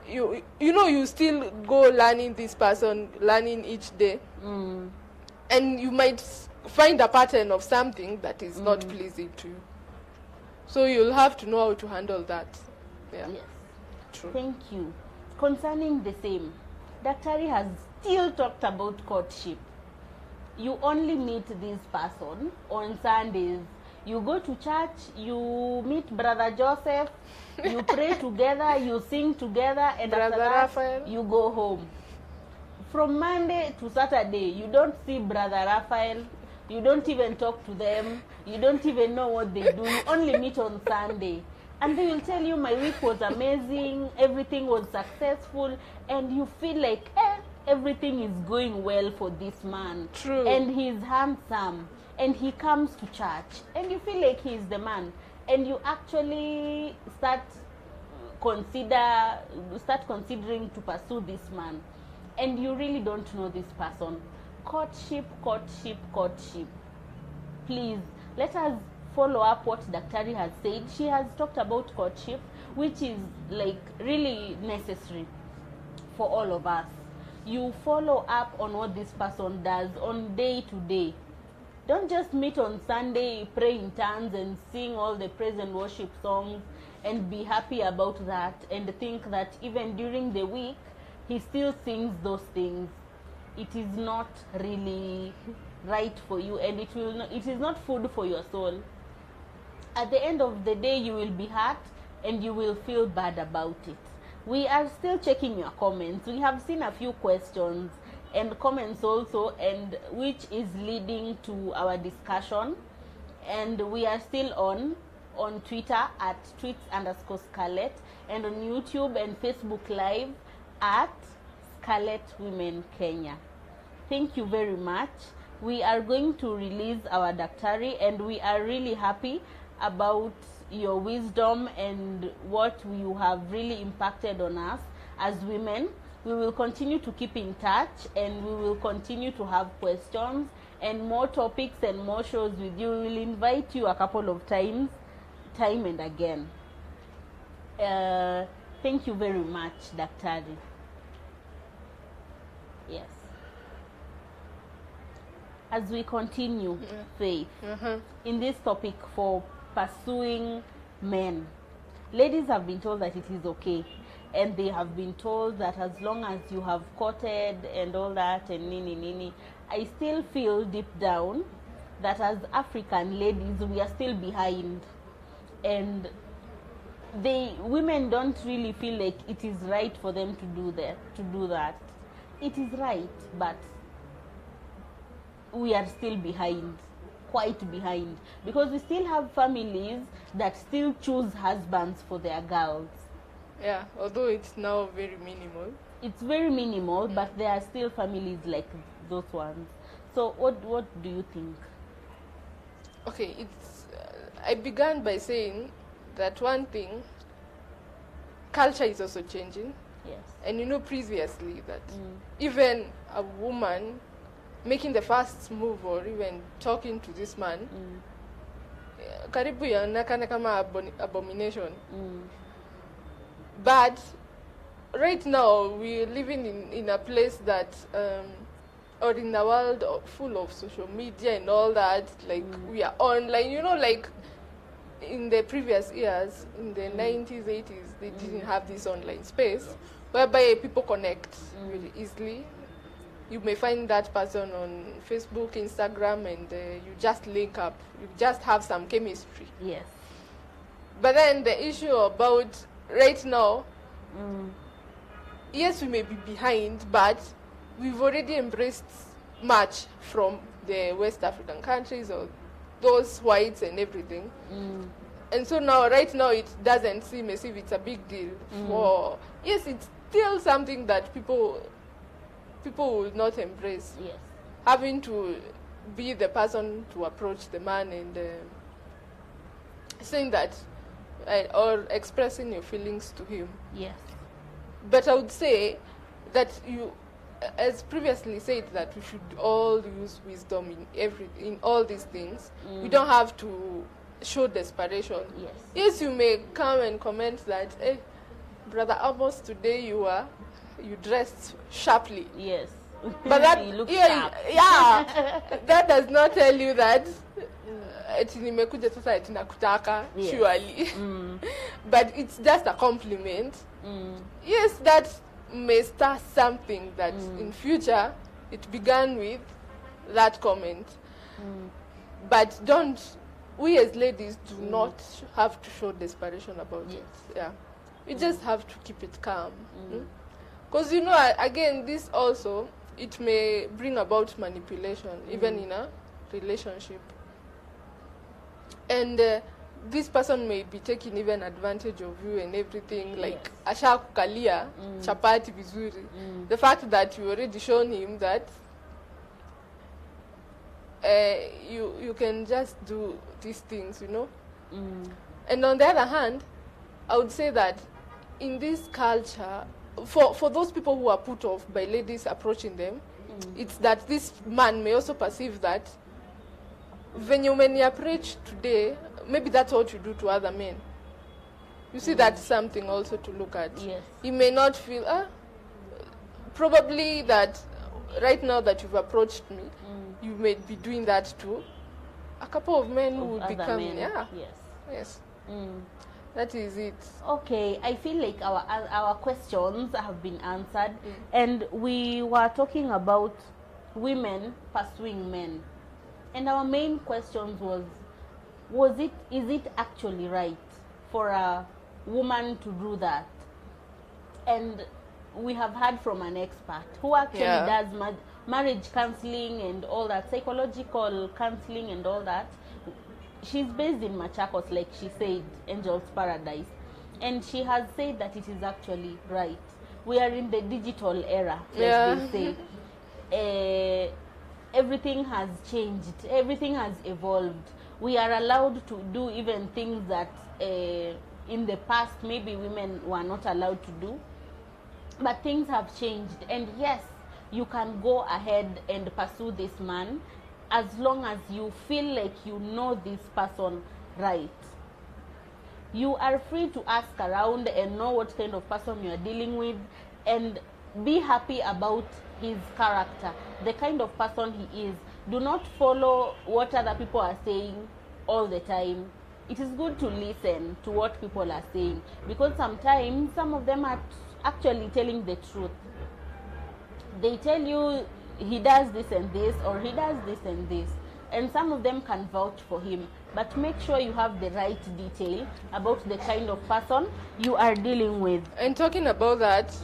you still go learning this person, learning each day, and you might find a pattern of something that is not pleasing to you. So you'll have to know how to handle that. Yeah. Yes. True. Thank you. Concerning the same, Daktari has still talked about courtship. You only meet this person on Sundays. You go to church, you meet Brother Joseph, you pray together, you sing together, and Brother after that, Raphael. you go home. From Monday to Saturday, you don't see Brother Raphael, you don't even talk to them, you don't even know what they do, you only meet on Sunday. And they will tell you, my week was amazing, everything was successful, and you feel like, everything is going well for this man. True. And he's handsome, and he comes to church, and you feel like he's the man. And you actually start considering to pursue this man. And you really don't know this person. Courtship. Please, let us follow up what Daktari has said. She has talked about courtship, which is like really necessary for all of us. You follow up on what this person does on day to day. Don't just meet on Sunday, pray in tongues and sing all the praise and worship songs and be happy about that and think that even during the week he still sings those things. It is not really right for you, and it is not food for your soul. At the end of the day, you will be hurt and you will feel bad about it. We are still checking your comments. We have seen a few questions and comments also, and which is leading to our discussion, and we are still on. on Twitter at tweets_Scarlett, and on YouTube and Facebook Live at Scarlett Women Kenya. Thank you very much. We are going to release our Daktari, and we are really happy about your wisdom and what you have really impacted on us as women. We will continue to keep in touch, and we will continue to have questions and more topics and more shows with you. We will invite you a couple of times, time and again. Thank you very much, Daktari. Yes. As we continue, Faith, in this topic for pursuing men, ladies have been told that it is okay, and they have been told that as long as you have courted and all that and nini, I still feel deep down that as African ladies we are still behind, and women don't really feel like it is right for them to do that. It is right, but we are still behind, quite behind, because we still have families that still choose husbands for their girls. Yeah, although it's now very minimal. It's very minimal, but there are still families like those ones. So what do you think? Okay, I began by saying that one thing, culture is also changing. Yes. And you know previously that even a woman making the first move or even talking to this man, karibu yaonekana kama abomination. But right now we're living in a place that or in a world full of social media and all that, like we are online, you know, like in the previous years, in the 90s, 80s, they didn't have this online space whereby people connect very easily. You may find that person on Facebook, Instagram, and you just link up. You just have some chemistry. Yes. But then the issue about right now, yes, we may be behind, but we've already embraced much from the West African countries or those whites and everything. And so now, right now, it doesn't seem as if it's a big deal. Yes, it's still something that people will not embrace. Yes. Having to be the person to approach the man and saying that or expressing your feelings to him. Yes. But I would say that you, as previously said, that we should all use wisdom in all these things. We don't have to show desperation. Yes. Yes, you may come and comment that, hey, Brother Amos, today you dressed sharply. Yes. But that You look yeah, that does not tell you that eti nimekuja sasa eti nakutaka. Yes. Surely. But it's just a compliment. Yes, that may start something that in future it began with that comment. But we as ladies do not have to show desperation about it. Yeah, we just have to keep it calm. Because you know, again, this also, it may bring about manipulation even in a relationship. And this person may be taking even advantage of you and everything, like asha kukalia chapati vizuri. The fact that you already shown him that you can just do these things, you know. And on the other hand, I would say that in this culture, for those people who are put off by ladies approaching them, it's that this man may also perceive that when you approach today, maybe that's what you do to other men. You see, that's something also to look at. Yes. He may not feel, probably that right now that you've approached me, you may be doing that to a couple of men who will be coming. Yeah. Yes. Yes. That is it. Okay, I feel like our questions have been answered, and we were talking about women pursuing men, and our main questions is it actually right for a woman to do that? And we have heard from an expert who actually does marriage counseling and all that, psychological counseling and all that. she's based in Machakos, like she said, Angel's Paradise, and she has said that it is actually right. We are in the digital era, like they say. Everything has changed, everything has evolved. We are allowed to do even things that in the past maybe women were not allowed to do, but things have changed. And yes, you can go ahead and pursue this man as long as you feel like you know this person right. You are free to ask around and know what kind of person you are dealing with, and be happy about his character, the kind of person he is. Do not follow what other people are saying all the time. It is good to listen to what people are saying, because sometimes some of them are actually telling the truth. They tell you he does this and this, or he does this and this, and some of them can vouch for him. But make sure you have the right detail about the kind of person you are dealing with. And talking about that,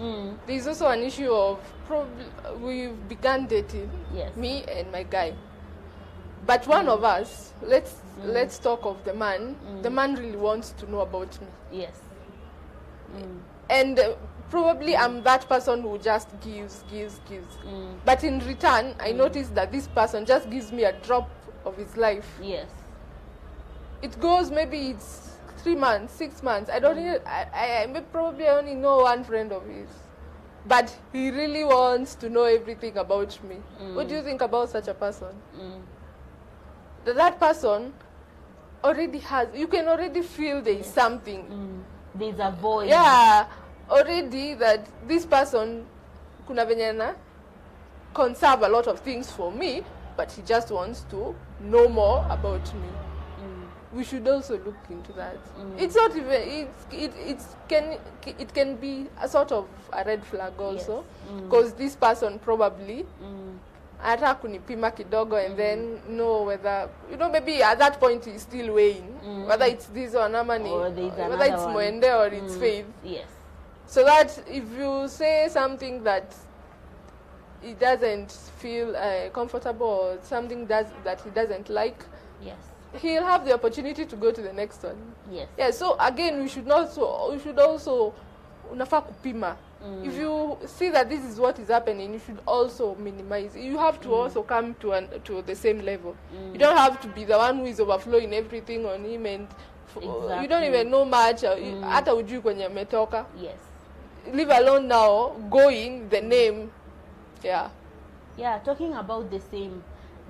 there's also an issue of we've begun dating, Yes. me and my guy. But one of us, let's talk of the man. The man really wants to know about me. Yes. And probably I'm that person who just gives. But in return, I notice that this person just gives me a drop of his life. Yes. It goes, maybe it's 3 months, 6 months. I don't even, I probably only know one friend of his. But he really wants to know everything about me. What do you think about such a person? That person already has, you can already feel there is something. There's a void. Yeah, already that this person, kuna venye na conserve a lot of things for me, but he just wants to know more about me. We should also look into that. It's not even, it can be a sort of a red flag also, because this person probably hata kunipima kidogo and then know whether, maybe at that point he's still weighing whether it's this one or whether it's Mwende or it's Faith. Yes. So that if you say something that he doesn't feel comfortable, or something that he doesn't like, Yes. he'll have the opportunity to go to the next one. Yes. Yeah, so again, we should also unafaa kupima. If you see that this is what is happening, you should also minimize. You have to also come to the same level. You don't have to be the one who is overflowing everything on him, and you don't even know much. Hata ujui kwenye ametoka. Yes. Leave alone now going the name. Yeah. Yeah, talking about the same,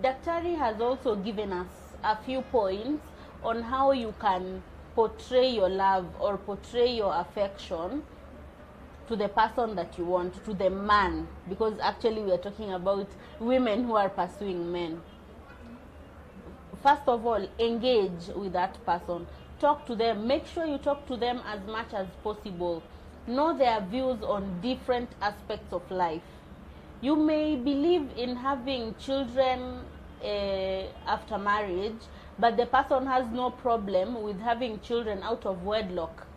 Daktari has also given us a few points on how you can portray your love or portray your affection to the person that you want, to the man, because actually we are talking about women who are pursuing men. First of all, engage with that person. Talk to them. Make sure you talk to them as much as possible. Know their views on different aspects of life. You may believe in having children after marriage, but the person has no problem with having children out of wedlock.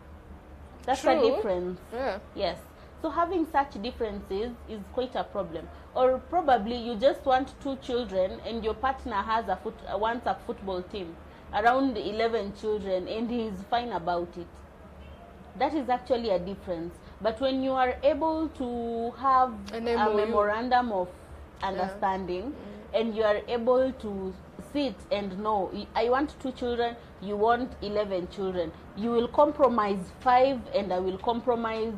That's a difference. Yeah. Yes. So having such differences is quite a problem. Or probably you just want 2 children and your partner has wants a football team, around 11 children, and he is fine about it. That is actually a difference. But when you are able to have a memorandum of understanding, and you are able to sit and know, I want 2 children, you want 11 children, you will compromise 5 and I will compromise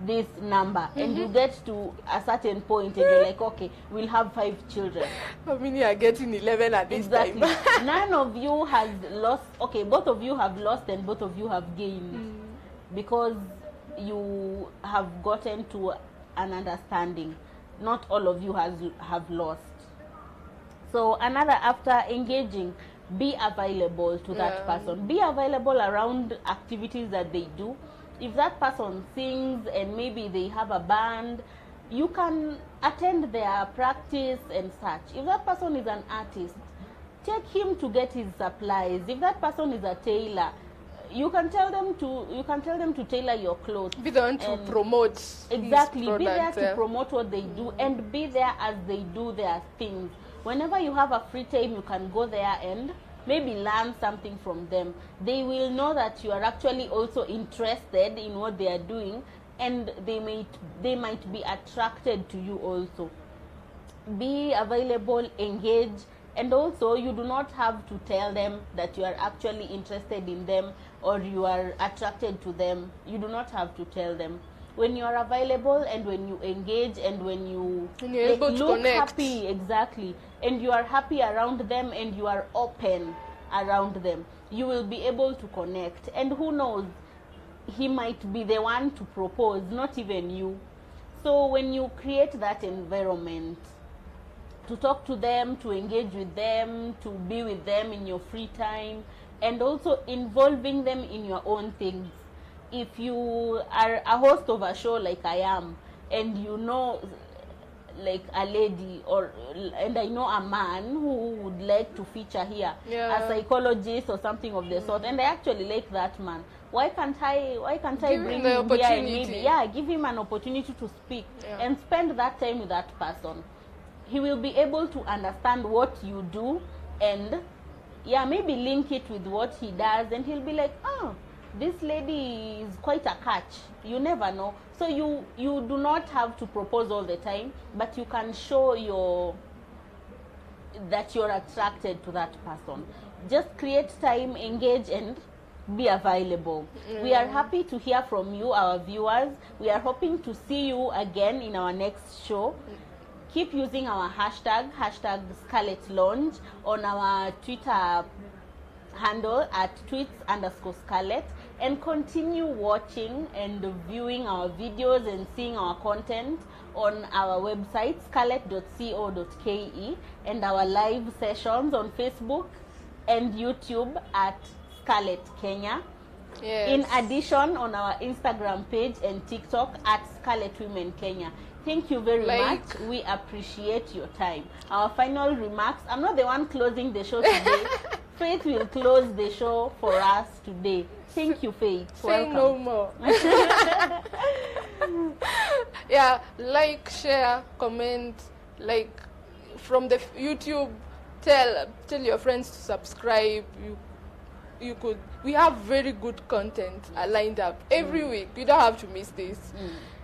this number, and you get to a certain point and you're like, okay, we'll have 5 children. How many are getting 11 at this Exactly. time? None of you has lost. Okay, both of you have lost and both of you have gained, because you have gotten to an understanding. Not all of you have lost. So another, after engaging, be available to that person. Be available around activities that they do. If that person sings and maybe they have a band, you can attend their practice and such. If that person is an artist, take him to get his supplies. If that person is a tailor, you can tell them to tailor your clothes. Be the one to promote. Exactly. His Be there product, to promote what they do, and be there as they do their things. Whenever you have a free time, you can go there and maybe learn something from them. They will know that you are actually also interested in what they are doing, and they might be attracted to you also. Be available, engage, and also you do not have to tell them that you are actually interested in them or you are attracted to them. You do not have to tell them. When you are available and when you engage and when you're able to look connect. happy, exactly, and you are happy around them and you are open around them, you will be able to connect. And who knows, he might be the one to propose, not even you. So when you create that environment to talk to them, to engage with them, to be with them in your free time, and also involving them in your own things. If you are a host of a show like I am, and you know like a lady, and I know a man who would like to feature here, a psychologist or something of the sort, and I actually like that man, why can't I bring him here and maybe give him an opportunity to speak and spend that time with that person. He will be able to understand what you do and maybe link it with what he does, and he'll be like, oh, this lady is quite a catch. You never know. So you do not have to propose all the time, but you can show that you're attracted to that person. Just create time, engage, and be available. We are happy to hear from you, our viewers. We are hoping to see you again in our next show. Keep using our hashtag Scarlet Lounge on our Twitter handle at tweets_Scarlet, and continue watching and viewing our videos and seeing our content on our website scarlet.co.ke, and our live sessions on Facebook and YouTube at Scarlet Kenya. In addition, on our Instagram page and TikTok at Scarlet Women Kenya. Thank you very much. We appreciate your time. Our final remarks. I'm not the one closing the show today. Faith will close the show for us today. Thank you, Faith. Say no more. Like, share, comment. Like, from the YouTube, tell your friends to subscribe. We have very good content lined up every week. You don't have to miss this.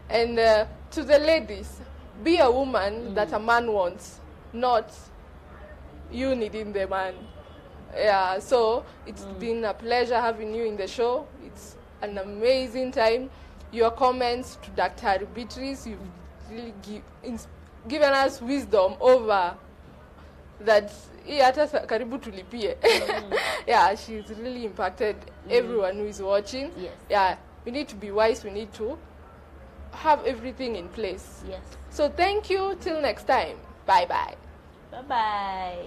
And to the ladies, be a woman that a man wants, not you needing the man. So it's been a pleasure having you in the show. It's an amazing time. Your comments to Dr. Beatrice, you've really given us wisdom over that. Karibu tulipie. She's really impacted everyone who is watching. We need to be wise. We need to have everything in place. So thank you. Till next time. Bye-bye. Bye-bye.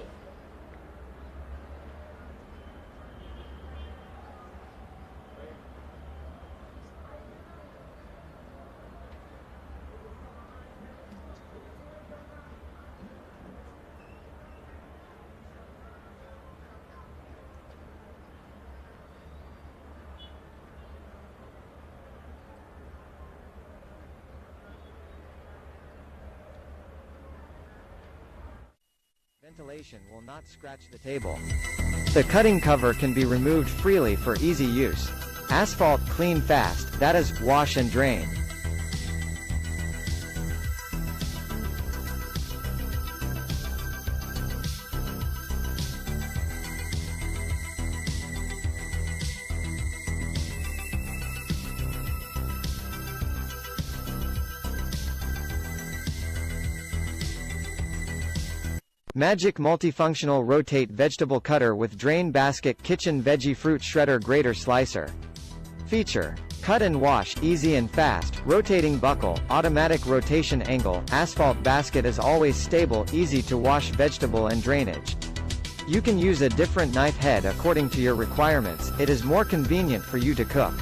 Ventilation will not scratch the table. The cutting cover can be removed freely for easy use. Asphalt clean fast, that is, wash and drain. Magic Multifunctional Rotate Vegetable Cutter with Drain Basket Kitchen Veggie Fruit Shredder Grater Slicer. Feature: cut and wash, easy and fast, rotating buckle, automatic rotation angle, asphalt basket is always stable, easy to wash vegetable and drainage. You can use a different knife head according to your requirements, it is more convenient for you to cook.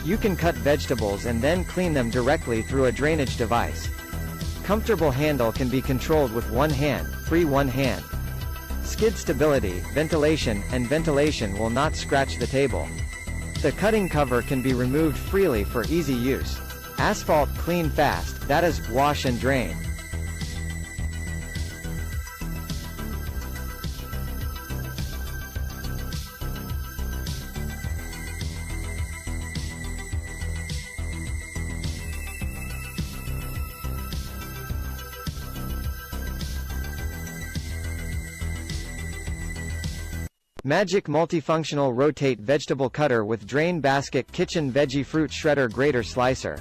You can cut vegetables and then clean them directly through a drainage device. Comfortable handle can be controlled with one hand, free one hand. Skid stability, ventilation will not scratch the table. The cutting cover can be removed freely for easy use. Asphalt clean fast, that is, wash and drain. Magic multifunctional rotate vegetable cutter with drain basket kitchen veggie fruit shredder grater slicer.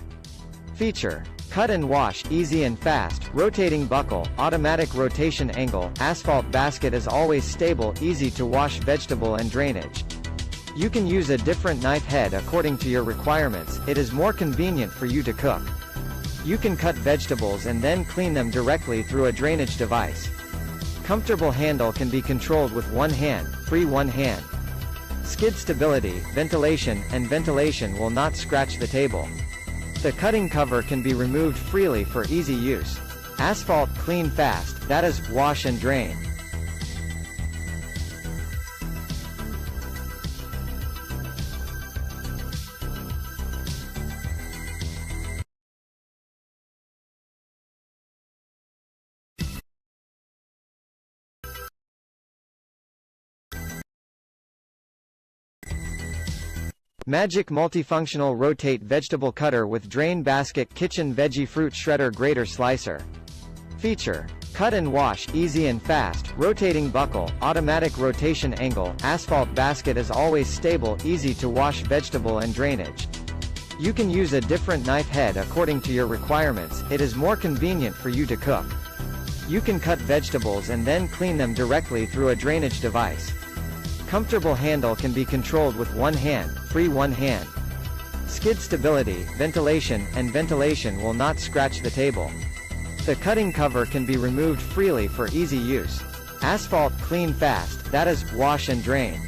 Feature: cut and wash, easy and fast, rotating buckle, automatic rotation angle, asphalt basket is always stable, easy to wash vegetable and drainage. You can use a different knife head according to your requirements, it is more convenient for you to cook. You can cut vegetables and then clean them directly through a drainage device. Comfortable handle can be controlled with one hand, free one hand. Skid stability, ventilation will not scratch the table. The cutting cover can be removed freely for easy use. Asphalt clean fast, that is, wash and drain. Magic multifunctional rotate vegetable cutter with drain basket kitchen veggie fruit shredder grater slicer. Feature: cut and wash, easy and fast, rotating buckle, automatic rotation angle, asphalt basket is always stable, easy to wash vegetable and drainage. You can use a different knife head according to your requirements, it is more convenient for you to cook. You can cut vegetables and then clean them directly through a drainage device. Comfortable handle can be controlled with one hand, free one hand. Skid stability, ventilation will not scratch the table. The cutting cover can be removed freely for easy use. Asphalt clean fast, that is, wash and drain.